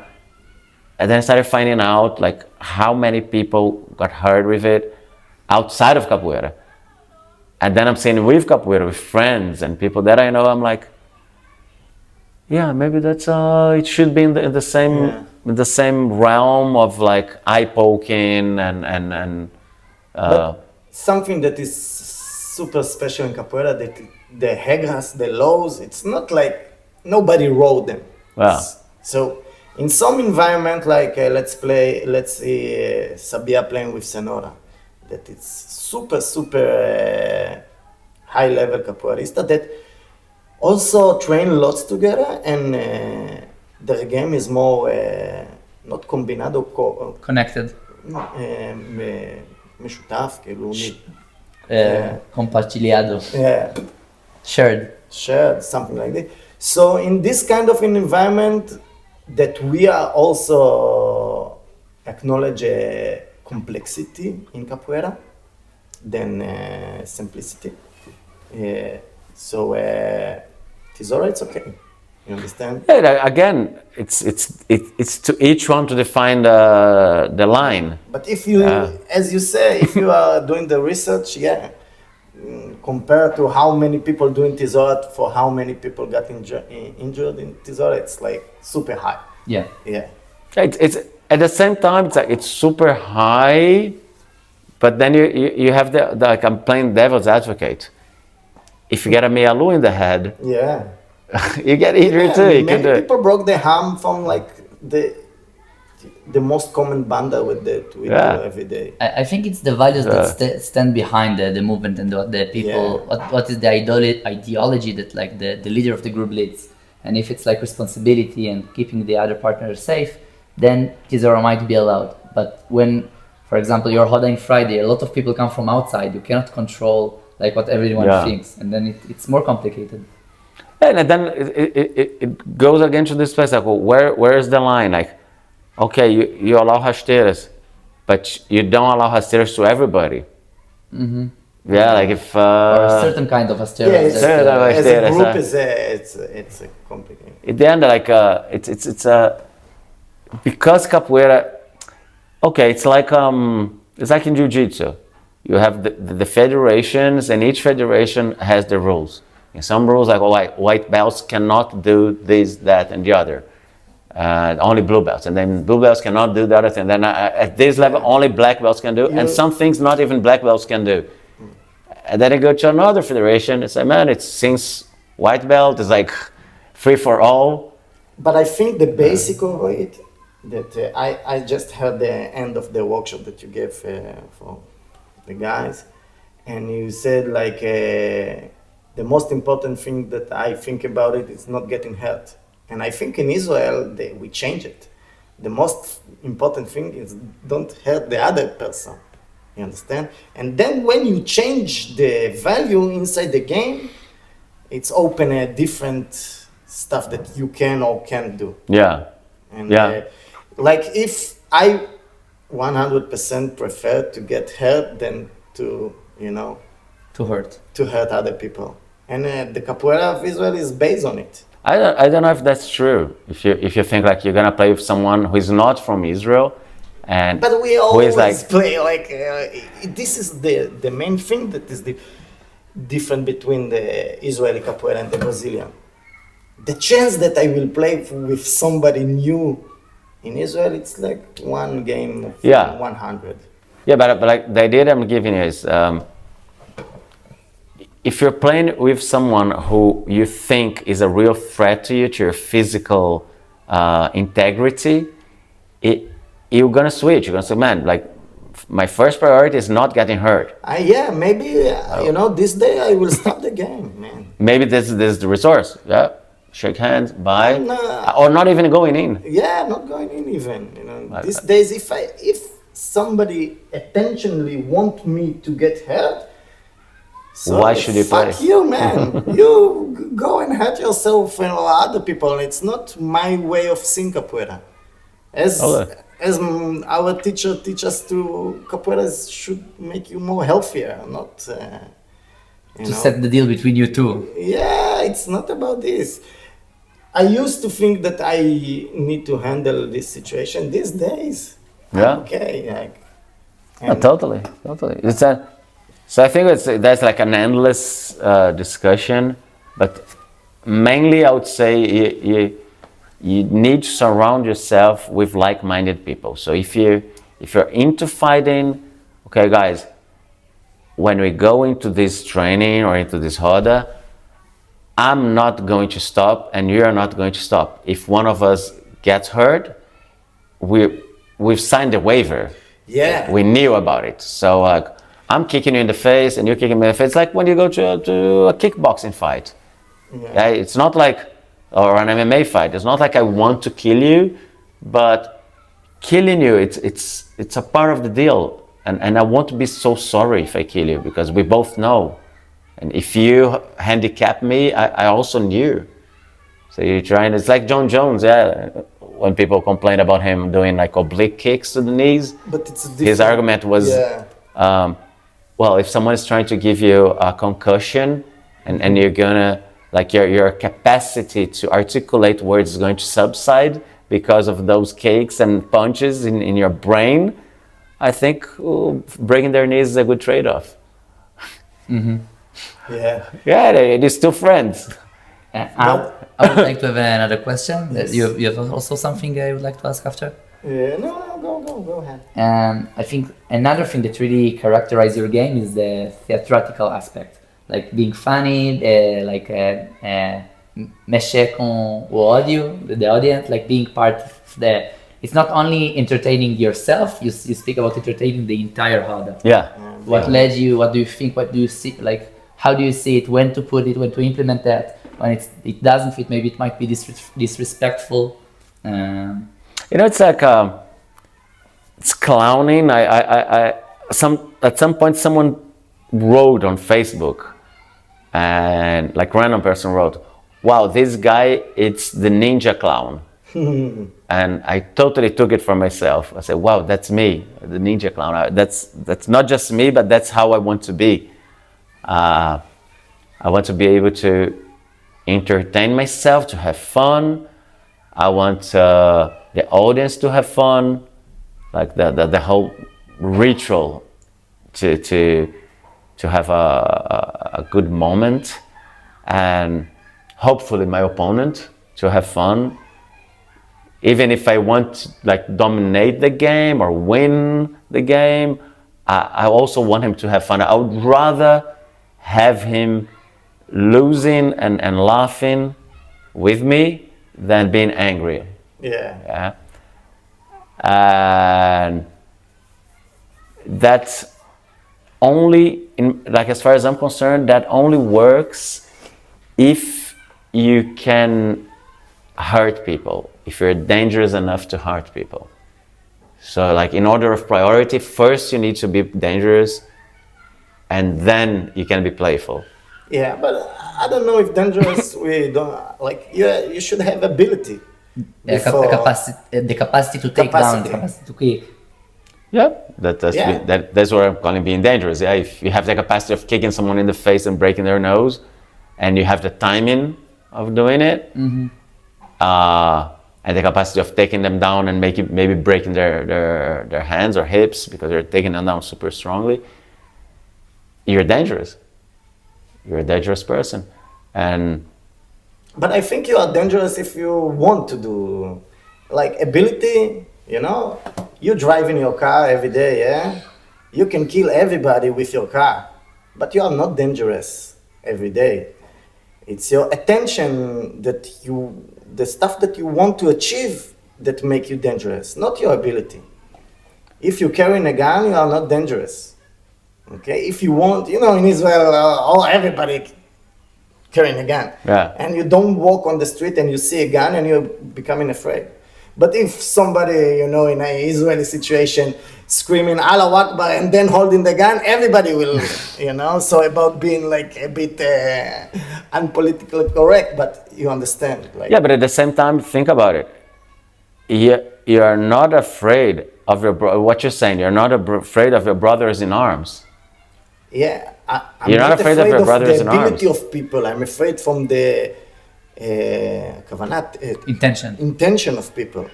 And then I started finding out how many people got hurt with it outside of capoeira. And then I'm saying with capoeira, with friends and people that I know, I'm yeah, maybe that's it should be in the same realm of eye poking and but something that is super special in capoeira, that the regras, the laws, it's not nobody wrote them. Wow. So in some environment, let's see Sabia playing with Senora, that it's super high level capoeirista that also train lots together, and their game is more not combinado, Connected. משותף, Compartilhado. Yeah. Shared, something like that. So in this kind of an environment that we are also acknowledge complexity in capoeira than simplicity. So tesoura, it's okay. You understand? Yeah, again, it's to each one to define the line. But if you, as you say, if you are doing the research, compared to how many people doing tesoura for how many people got injured in tesoura, it's super high. Yeah. It's at the same time it's super high, but then you have the I'm playing devil's advocate. If you get a mealu in the head, you get injured too. Many people broke their arm from the most common banda we do every day. I think it's the values that stand behind the movement and what the people, what is the ideology that the leader of the group leads. And if it's responsibility and keeping the other partner safe, then tesoura might be allowed. But when, for example, you're Hoda in Friday, a lot of people come from outside, you cannot control what everyone thinks, and then it's more complicated. And then it goes again to this place like, well, where is the line? Like, okay, you allow rasteiras, but you don't allow rasteiras to everybody. Mm-hmm. Yeah, like if or a certain kind of rasteira. Yeah, it's, as a group, it's a complicated. At the end, like it's because capoeira. Okay, it's like in jiu-jitsu. You have the federations, and each federation has the rules. And some rules like white belts cannot do this, that, and the other. Only blue belts, and then blue belts cannot do the other thing. Then at this level, only black belts can do, and some things not even black belts can do. And then you go to another federation. It's like, man, it's since white belt is like free for all. But I think the basic of it, that I just heard the end of the workshop that you gave for the guys, and you said like the most important thing that I think about it is not getting hurt. And I think in Israel we change it. The most important thing is don't hurt the other person. You understand? And then when you change the value inside the game, it's open a different stuff that you can or can't do. Yeah. And like if I 100% prefer to get hurt than to, to hurt other people. And the capoeira of Israel is based on it. I don't know if that's true. If you think like you're gonna play with someone who is not from Israel, but we always play like this is the main thing that is the different between the Israeli capoeira and the Brazilian. The chance that I will play with somebody new in Israel, it's like one game of 100. Yeah, but like the idea that I'm giving you is if you're playing with someone who you think is a real threat to you, to your physical integrity, you're gonna switch. You're gonna say, man, like my first priority is not getting hurt. Maybe this day I will stop the game, man. Maybe this is the resource. Yeah, shake hands, bye, or not even going in. Yeah, not going in even. These days, if somebody intentionally want me to get hurt, so why should you play? Fuck you, man. You go and hurt yourself and other people. It's not my way of seeing capoeira. As our teacher teach us to, capoeira should make you more healthier, not to set the deal between you two. Yeah, it's not about this. I used to think that I need to handle this situation. These days, I'm okay. Totally. It's so I think that's like an endless discussion, but mainly I would say you need to surround yourself with like-minded people. So if you're into fighting, okay, guys, when we go into this training or into this roda, I'm not going to stop, and you are not going to stop. If one of us gets hurt, we've signed a waiver. Yeah, we knew about it. So I'm kicking you in the face, and you're kicking me in the face. It's like when you go to a kickboxing fight. Yeah, it's not like. Or an MMA fight. It's not like I want to kill you, but killing you, it's a part of the deal. And I won't be so sorry if I kill you, because we both know. And if you handicap me, I also knew. So you're trying, it's like John Jones, when people complain about him doing like oblique kicks to the knees. But it's his argument was, well, if someone is trying to give you a concussion and you're gonna, like your capacity to articulate words is going to subside because of those kicks and punches in your brain, I think breaking their knees is a good trade-off. Mm-hmm. Yeah, it is still friends. I would like to have another question. Yes. You have also something I would like to ask after? No, go ahead. I think another thing that really characterizes your game is the theatrical aspect. Like being funny, mexer com o ódio, the audience, like being part of the. It's not only entertaining yourself. You speak about entertaining the entire roda. Yeah. What led you? What do you think? What do you see? Like, how do you see it? When to put it? When to implement that? When it doesn't fit, maybe it might be disrespectful. It's like it's clowning. At some point someone wrote on Facebook. And like random person wrote, wow, this guy, it's the ninja clown. And I totally took it for myself. I said, wow, that's me, the ninja clown. That's not just me, but that's how I want to be. I want to be able to entertain myself, to have fun. I want the audience to have fun, like the whole ritual to have a good moment, and hopefully my opponent to have fun. Even if I want to like dominate the game or win the game, I also want him to have fun. I would rather have him losing and laughing with me than being angry. Yeah. And that's only, like as far as I'm concerned, that only works if you can hurt people, if you're dangerous enough to hurt people. So like in order of priority, first you need to be dangerous and then you can be playful. Yeah, but I don't know if dangerous, we don't, like, you should have ability. The capacity to take down, the capacity to kick. Yeah, that's what I'm calling being dangerous. Yeah, if you have the capacity of kicking someone in the face and breaking their nose, and you have the timing of doing it, and the capacity of taking them down and maybe breaking their hands or hips because you're taking them down super strongly, you're dangerous. You're a dangerous person. But I think you are dangerous if you want to do, like, ability, you know? You drive in your car every day, yeah? You can kill everybody with your car, but you are not dangerous every day. It's your attention the stuff that you want to achieve that make you dangerous, not your ability. If you're carrying a gun, you are not dangerous. Okay? If you want, you know, in Israel, everybody carrying a gun. Yeah. And you don't walk on the street and you see a gun and you're becoming afraid. But if somebody, you know, in an Israeli situation, screaming Allahu Akbar and then holding the gun, everybody will, you know, so about being like a bit unpolitically correct, but you understand. Like, yeah, but at the same time, think about it. You are not afraid of what you're saying, you're not afraid of your brothers in arms. Yeah, I'm You're not afraid of your brothers in arms. the ability of people. I'm afraid from the intention of people.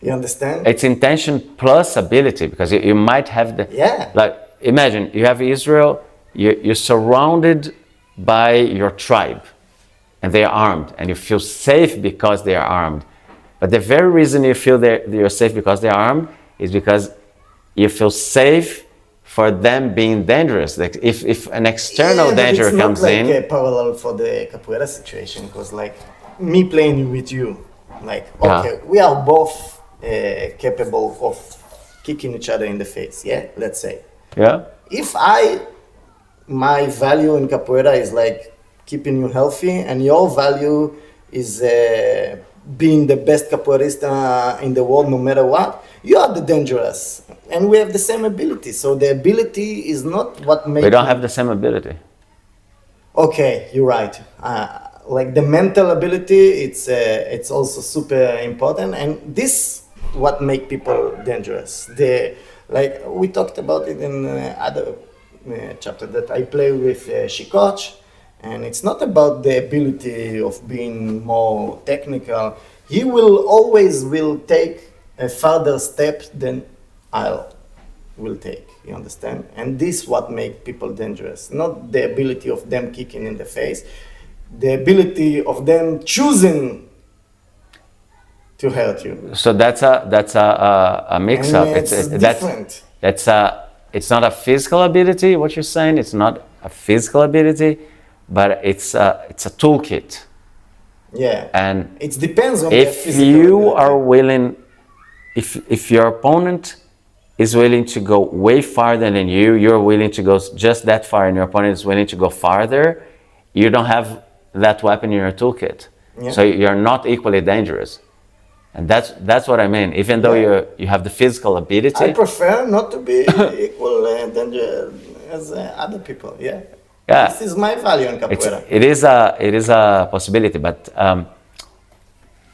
You understand? It's intention plus ability, because you might have the... Yeah. Like, imagine, you have Israel, you're surrounded by your tribe, and they are armed, and you feel safe because they are armed. But the very reason you feel that you're safe because they are armed is because you feel safe for them being dangerous. Like if an external danger comes in... It's not like a parallel for the capoeira situation, because like me playing with you, like, okay, we are both capable of kicking each other in the face, yeah, let's say. Yeah. If my value in capoeira is like keeping you healthy, and your value is being the best capoeirista in the world no matter what, you are the dangerous. And we have the same ability. So the ability is not what makes... We don't have the same ability. Okay, you're right. Like the mental ability, it's also super important. And this what make people dangerous. Like we talked about it in other chapter that I play with Shikoch. And it's not about the ability of being more technical. He will always take a further step than I will take, you understand? And this what make people dangerous, not the ability of them kicking in the face, the ability of them choosing to hurt you. So that's a mix-up. It's different. It's not a physical ability, what you're saying, it's not a physical ability, but it's a toolkit. Yeah, and it depends on if you are willing, if your opponent is willing to go way farther than you're willing to go just that far, and your opponent is willing to go farther, you don't have that weapon in your toolkit. Yeah. So you're not equally dangerous. And that's what I mean. Even though you have the physical ability, I prefer not to be equal danger as other people. Yeah. Yeah. This is my value in capoeira. It is a possibility, but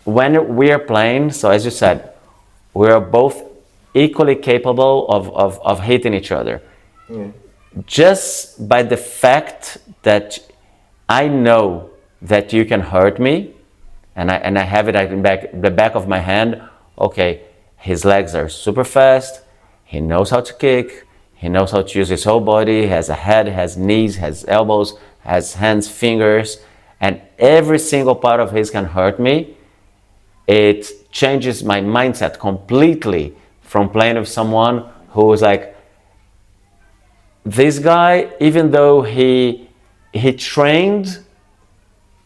when we are playing, so as you said, we are both equally capable of hitting each other. Yeah. Just by the fact that I know that you can hurt me, and I have it in the back of my hand. Okay, his legs are super fast. He knows how to kick. He knows how to use his whole body. He has a head, has knees, has elbows, has hands, fingers, and every single part of his can hurt me. It changes my mindset completely from playing with someone who is like, this guy, even though he trained,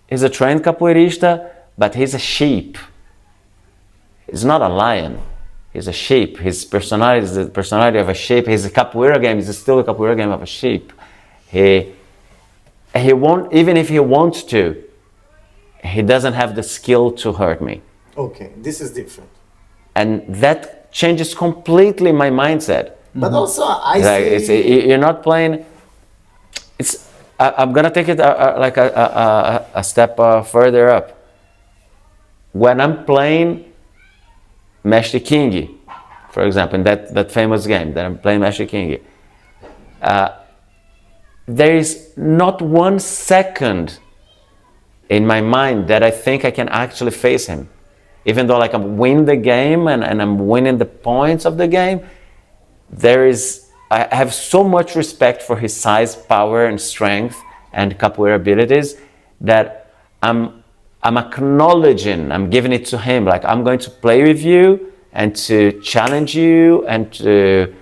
he's a trained capoeirista, but he's a sheep. He's not a lion. He's a sheep. His personality is the personality of a sheep. His capoeira game is still a capoeira game of a sheep. He won't, even if he wants to, he doesn't have the skill to hurt me. Okay, this is different. And that changes completely my mindset. But also, I Like see... you're not playing. I'm gonna take it like a step further up. When I'm playing Mestre King, for example, in that famous game that I'm playing Mestre King, there is not 1 second in my mind that I think I can actually face him. Even though like I'm winning the game and I'm winning the points of the game, I have so much respect for his size, power, and strength and capoeira abilities that I'm acknowledging, I'm giving it to him. Like, I'm going to play with you and to challenge you and to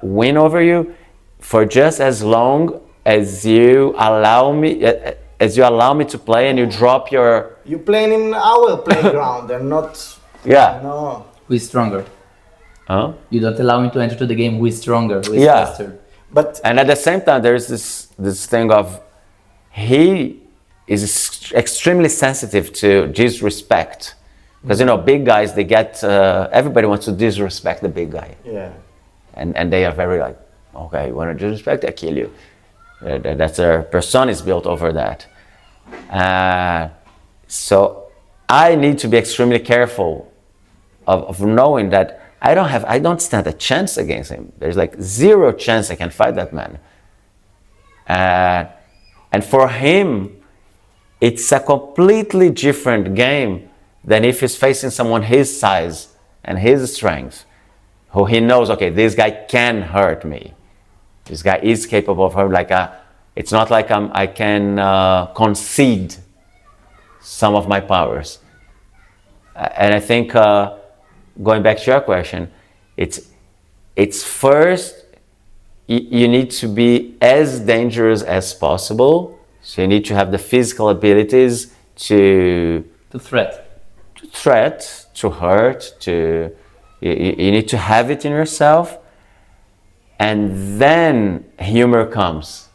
win over you for just as long as you allow me to play, and you drop your... You're playing in our playground and not... Yeah. No. Who is stronger? Huh? You don't allow him to enter to the game. Who is stronger? Who is Yeah. faster? But And at the same time, there's this thing of he is extremely sensitive to disrespect. Because, you know, big guys, they get... everybody wants to disrespect the big guy. yeah. And they are very like, okay, you want to disrespect, I kill you. That's their persona is built over that. So I need to be extremely careful of knowing that I don't stand a chance against him. There's like 0 chance I can fight that man. And for him, it's a completely different game than if he's facing someone his size and his strength, who he knows, okay, this guy can hurt me. This guy is capable of hurt. Like it's not like I can concede some of my powers. And I think going back to your question, it's first you need to be as dangerous as possible. So you need to have the physical abilities to hurt. You need to have it in yourself, and then humor comes,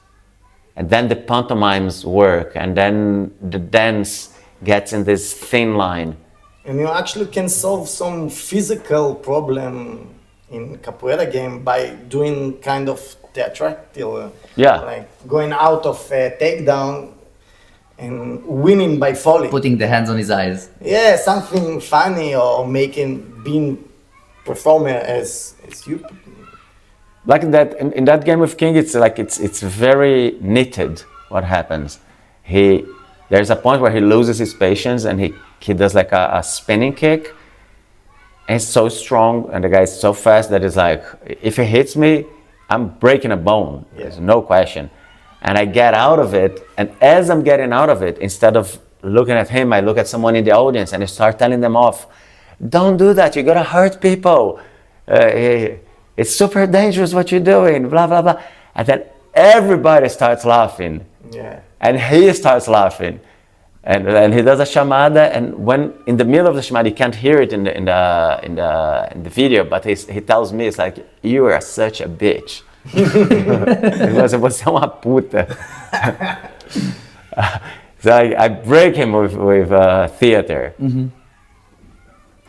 and then the pantomimes work, and then the dance gets in this thin line. And you actually can solve some physical problem in capoeira game by doing kind of theatrical, Yeah. like going out of a takedown and winning by falling. Putting the hands on his eyes. Yeah, something funny, or being performer as you. Like that in that game with King, it's like it's very knitted what happens. There's a point where he loses his patience and he does like a spinning kick, and it's so strong and the guy is so fast that it's like, if he hits me, I'm breaking a bone. Yeah. There's no question. And I get out of it, and as I'm getting out of it, instead of looking at him, I look at someone in the audience and I start telling them off. Don't do that, you're gonna hurt people. It's super dangerous what you're doing, blah, blah, blah. And then everybody starts laughing. Yeah. And he starts laughing. And he does a chamada, and when in the middle of the chamada, you can't hear it in the video, but he tells me, it's like, you are such a bitch. Você é uma puta. So I break him with theater. Mm-hmm.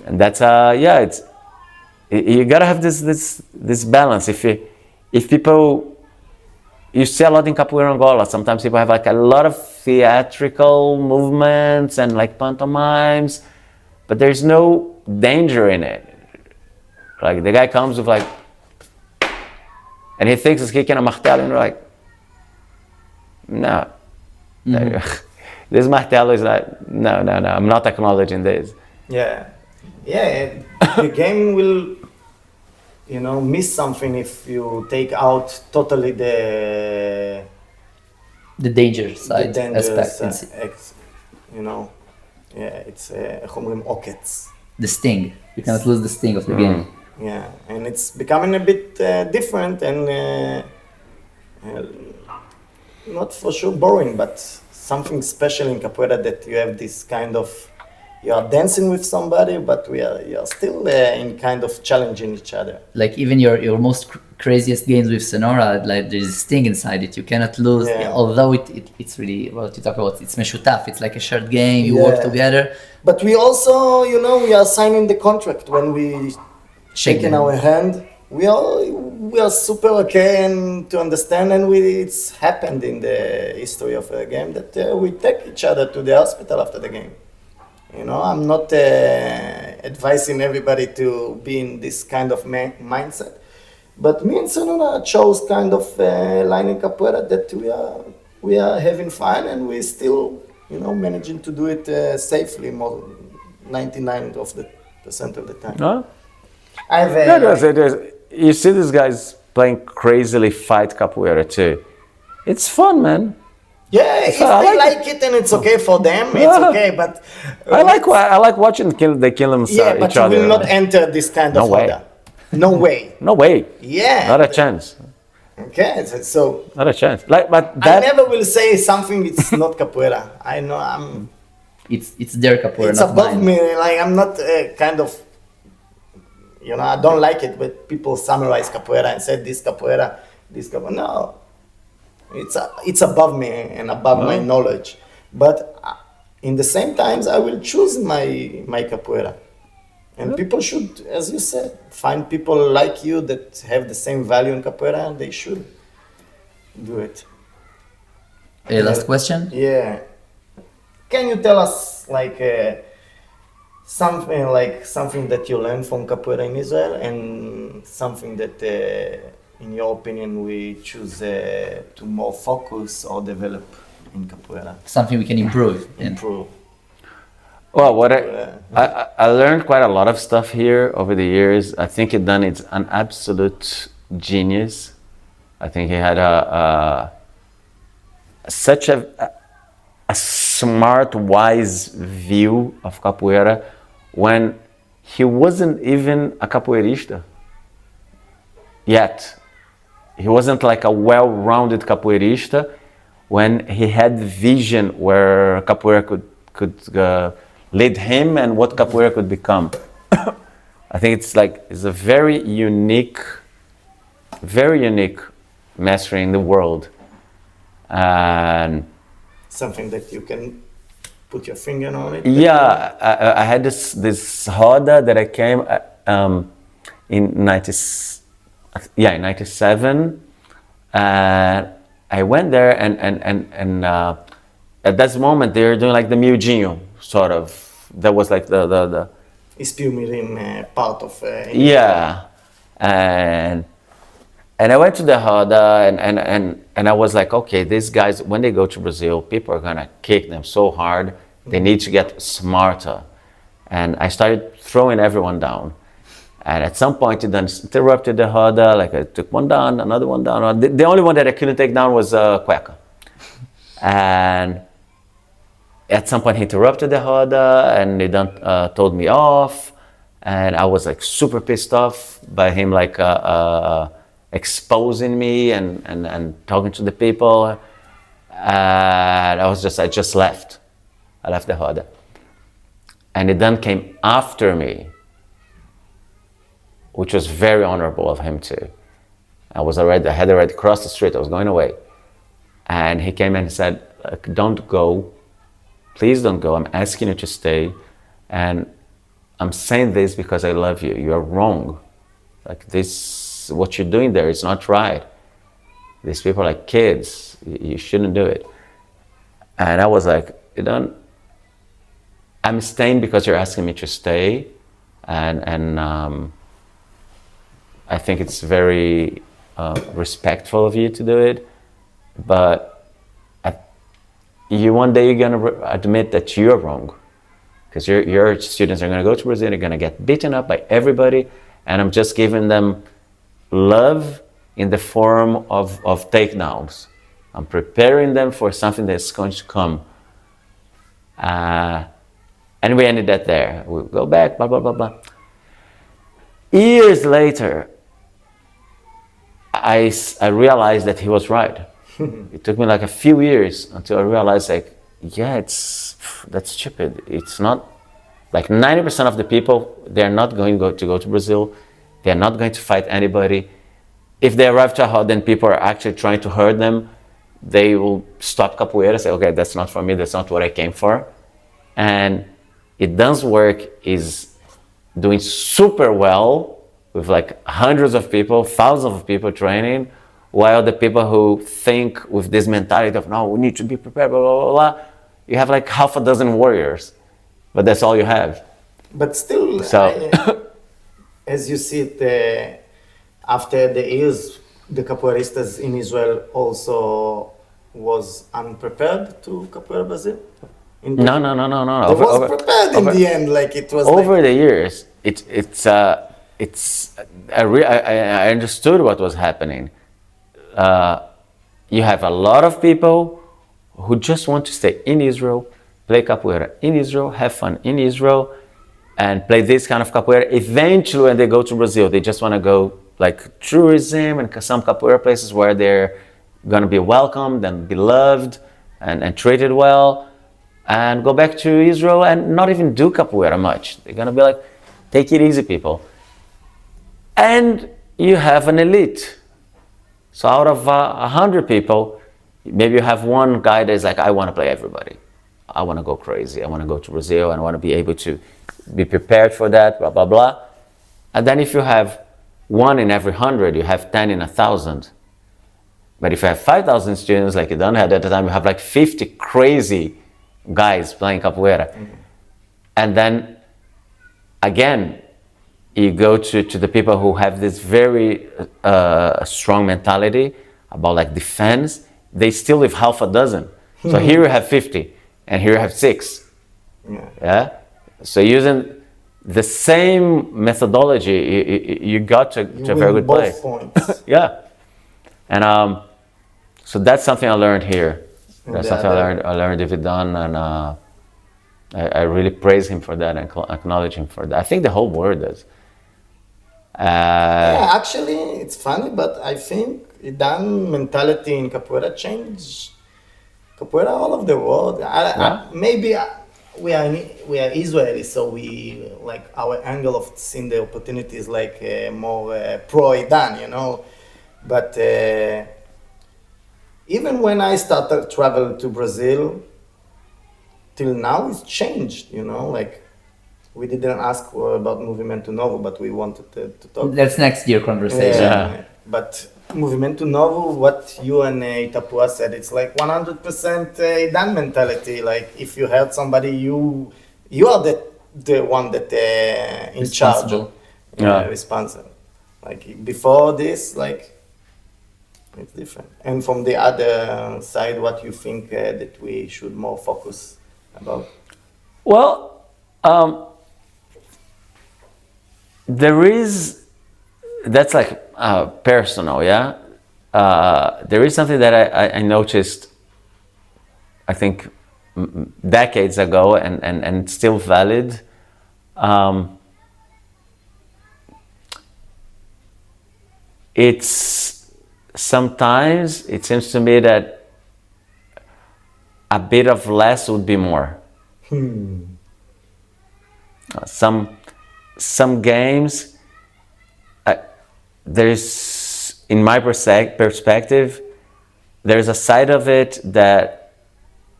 And that's it's you gotta have this balance. If people you see a lot in Capoeira Angola. Sometimes people have like a lot of theatrical movements and like pantomimes, but there's no danger in it. Like the guy comes with like, and he thinks he's kicking a martelo, and you're like, no. This martelo is like, no, I'm not acknowledging this. Yeah, the game will, miss something if you take out totally the danger side danger aspect. it's איך אומרים עוקץ. The sting. You cannot lose the sting of the game. Yeah, and it's becoming a bit different and not for sure boring, but something special in capoeira that you have this kind of, you are dancing with somebody, but you are still in kind of challenging each other. Like even your most craziest games with Sonora, like there's a sting inside it. You cannot lose, although it's really what you talk about. It's meshutaf. It's like a shared game. You work together. But we also, we are signing the contract when we shaking our hand. We are super okay and to understand, and it's happened in the history of a game that we take each other to the hospital after the game. I'm not advising everybody to be in this kind of mindset, but me and Sonora chose kind of line in capoeira that we are having fun, and we still managing to do it safely, more 99% of the time. Huh? I have you see these guys playing crazily fight capoeira too. It's fun, man. Yeah, if they like it and it's okay for them, it's okay. But I like watching they kill themselves. Yeah, but each you other. will not enter this kind of order. No way. No way. Yeah. Not a chance. Okay, so Not a chance. But I never will say something it's not capoeira. I know It's their capoeira. It's not above mine. me. Like I'm not kind of. I don't like it when people summarize capoeira and say this capoeira. No, it's above me and above my knowledge. But in the same times, I will choose my capoeira. And people should, as you said, find people like you that have the same value in capoeira, and they should do it. Last question? Yeah. Can you tell us something that you learned from capoeira in Israel, and something that, in your opinion, we choose to more focus or develop in capoeira? Something we can improve. Well, I learned quite a lot of stuff here over the years. I think Dan is an absolute genius. I think he had such a smart, wise view of capoeira when he wasn't even a capoeirista yet. He wasn't like a well-rounded capoeirista when he had vision where capoeira could lead him and what capoeira could become. I think it's a very unique master in the world. And something that you can put your finger on it? Yeah, I had this roda that I came in 97. I went there and at that moment they were doing like the miudinho, sort of. That was like the Ispiumirim part of yeah. And I went to the roda and I was like, okay, these guys, when they go to Brazil, people are gonna kick them so hard. They need to get smarter. And I started throwing everyone down. And at some point, it then interrupted the roda. Like I took one down, another one down. The only one that I couldn't take down was Cueca. And at some point, he interrupted the roda, and they done told me off. And I was like super pissed off by him, like exposing me and talking to the people. And I just left. I left the roda. And he then came after me, which was very honorable of him too. I had already crossed the street, I was going away. And he came and said, don't go, please don't go, I'm asking you to stay. And I'm saying this because I love you, you're wrong. Like this, what you're doing there is not right. These people are like kids. You shouldn't do it. And I was like, I'm staying because you're asking me to stay. And I think it's very respectful of you to do it. But one day you're gonna admit that you're wrong. Because your students are gonna go to Brazil, they're gonna get beaten up by everybody. And I'm just giving them love in the form of takedowns. I'm preparing them for something that's going to come. And we ended that there. We go back, blah, blah, blah, blah. Years later, I realized that he was right. It took me like a few years until I realized, like, yeah, that's stupid. It's not, like 90% of the people, they're not going to go to Brazil. They're not going to fight anybody. If they arrive to a hut, then people are actually trying to hurt them. They will stop capoeira, say, okay, that's not for me, that's not what I came for. And it does work, is doing super well with like hundreds of people, thousands of people training, while the people who think with this mentality of, no, we need to be prepared, blah, blah, blah, blah, you have like half a dozen warriors, but that's all you have. But still, as you see it, after the years, the capoeiristas in Israel also was unprepared to Capoeira Brazil? No. It was prepared in the end, like it was. Over the years, I understood what was happening. You have a lot of people who just want to stay in Israel, play capoeira in Israel, have fun in Israel, and play this kind of capoeira. Eventually, when they go to Brazil, they just want to go like tourism and some capoeira places where they're going to be welcomed and beloved and treated well, and go back to Israel and not even do capoeira much. They're going to be like, take it easy, people. And you have an elite. So out of 100 people, maybe you have one guy that's like, I want to play everybody. I want to go crazy. I want to go to Brazil. I want to be able to be prepared for that, blah, blah, blah. And then if you have 1 in every 100, you have 10 in 1,000. But if you have 5,000 students, like you don't have at the time, you have like 50 crazy guys playing capoeira. Mm-hmm. And then, again, you go to the people who have this very strong mentality about like defense. They still live half a dozen. So here you have 50 and here you have 6. Yeah. So using the same methodology, you got to a very good place. Points. Yeah. And so that's something I learned here. That's something I learned David Dunn, and I really praise him for that and acknowledge him for that. I think the whole world does. Yeah, actually, it's funny, but I think Dan mentality in capoeira changed capoeira all over the world. Maybe we are Israeli, so we like our angle of seeing the opportunities like more pro Dan, you know. But even when I started travel to Brazil, till now it's changed, you know, like. We didn't ask about Movimento Novo, but we wanted to talk. That's next year conversation. Yeah. But Movimento Novo, what you and Itapua said, it's like 100% Dan mentality. Like if you hurt somebody, you are the one that in charge, responsible. Like before this, like it's different. And from the other side, what you think that we should more focus about? Well. That's like personal, yeah? There is something that I noticed, I think, decades ago and still valid. Sometimes it seems to me that a bit of less would be more. Some games, there's, in my perspective, there's a side of it that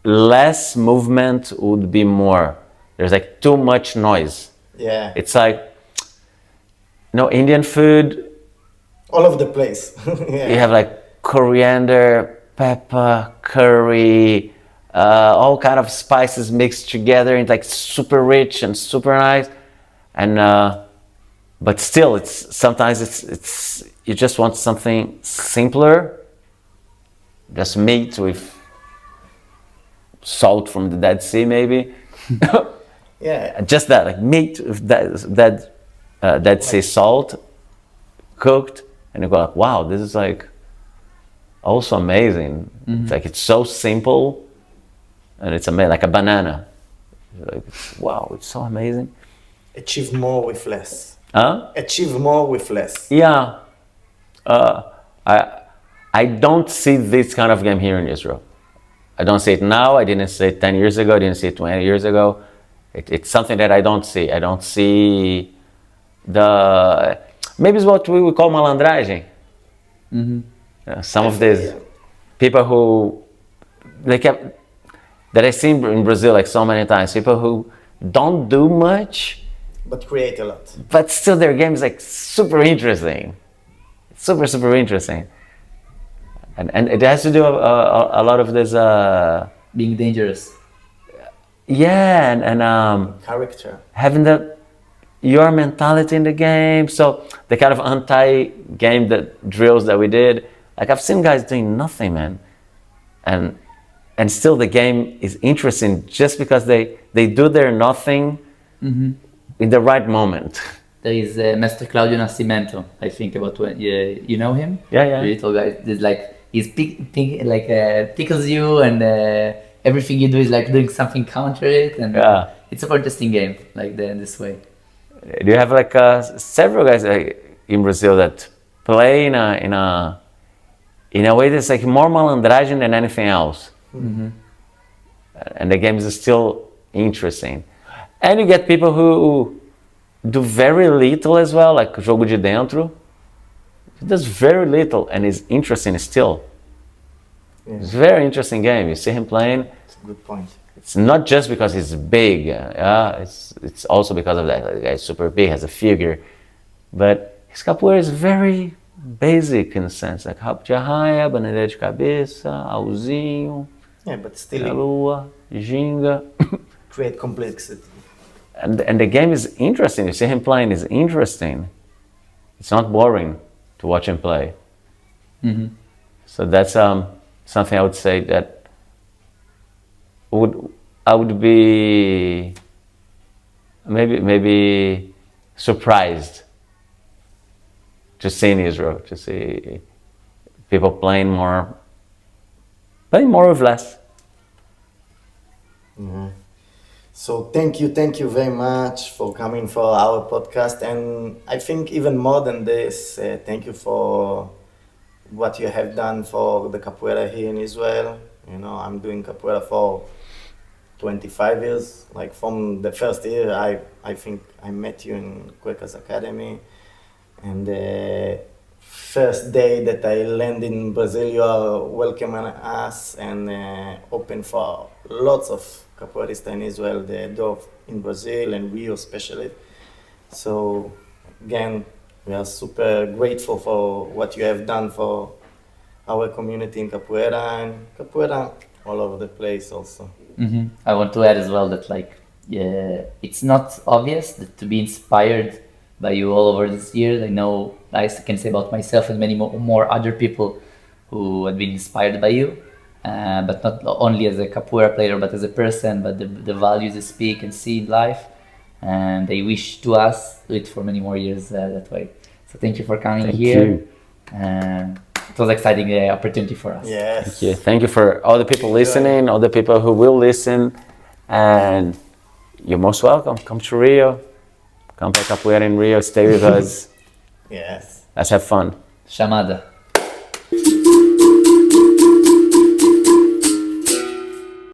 less movement would be more. There's like too much noise. Yeah. It's like, Indian food. All over the place. Yeah. You have like coriander, pepper, curry, all kind of spices mixed together and like super rich and super nice. And but still, sometimes it's you just want something simpler, just meat with salt from the Dead Sea, maybe. Yeah. Just that, like meat with that Dead Sea salt, cooked, and you go like, wow, this is like also amazing. It's like it's so simple, and it's amazing, like a banana. Like, wow, it's so amazing. Achieve more with less. Huh? Achieve more with less. Yeah. I don't see this kind of game here in Israel. I don't see it now. I didn't see it 10 years ago. I didn't see it 20 years ago. It's something that I don't see. I don't see maybe it's what we would call malandragem. Some of these people who that I see in Brazil like so many times, people who don't do much, but create a lot. But still their game is like super interesting. Super interesting. And it has to do a lot of this being dangerous. Yeah, and character. Having your mentality in the game. So the kind of anti-game drills that we did, like I've seen guys doing nothing, man, and still the game is interesting just because they do their nothing in the right moment. There is Mestre Claudio Nascimento. I think about when you know him. Yeah. The little guy. There's like he's tickles you, and everything you do is like doing something counter it, and it's a super interesting game like this way. Do you have like several guys in Brazil that play in a way that's like more malandragem than anything else, and the game is still interesting, and you get people who do very little as well, like jogo de dentro. He does very little and is interesting still. Yeah. It's a very interesting game. You see him playing. It's a good point. It's not just because he's big. It's also because of that. The guy's super big, has a figure. But his capoeira is very basic in a sense. Like rabo de arraia, bananeira de cabeça, auzinho, but still lua, ginga. Create complexity. And the game is interesting. You see him playing is interesting. It's not boring to watch him play. So that's something I would say that I would be maybe surprised to see in Israel, to see people playing more with less. So thank you very much for coming for our podcast, and I think even more than this, thank you for what you have done for the capoeira here in Israel. You know, I'm doing capoeira for 25 years. Like from the first year, I think I met you in Cuecas Academy, and the first day that I land in Brazil, you are welcoming us and open for lots of capoeirista in Israel, the door in Brazil and Rio especially. So again, we are super grateful for what you have done for our community in capoeira and capoeira all over the place also. I want to add as well that it's not obvious that to be inspired by you all over this year. I know I can say about myself and many more other people who have been inspired by you. But not only as a capoeira player, but as a person, but the values you speak and see in life, and they wish to us do it for many more years that way. So thank you for coming here. It was an exciting opportunity for us. Yes. Thank you for all the people listening, all the people who will listen, and you're most welcome. Come to Rio, come play capoeira in Rio, stay with us. Yes. Let's have fun. Chamada.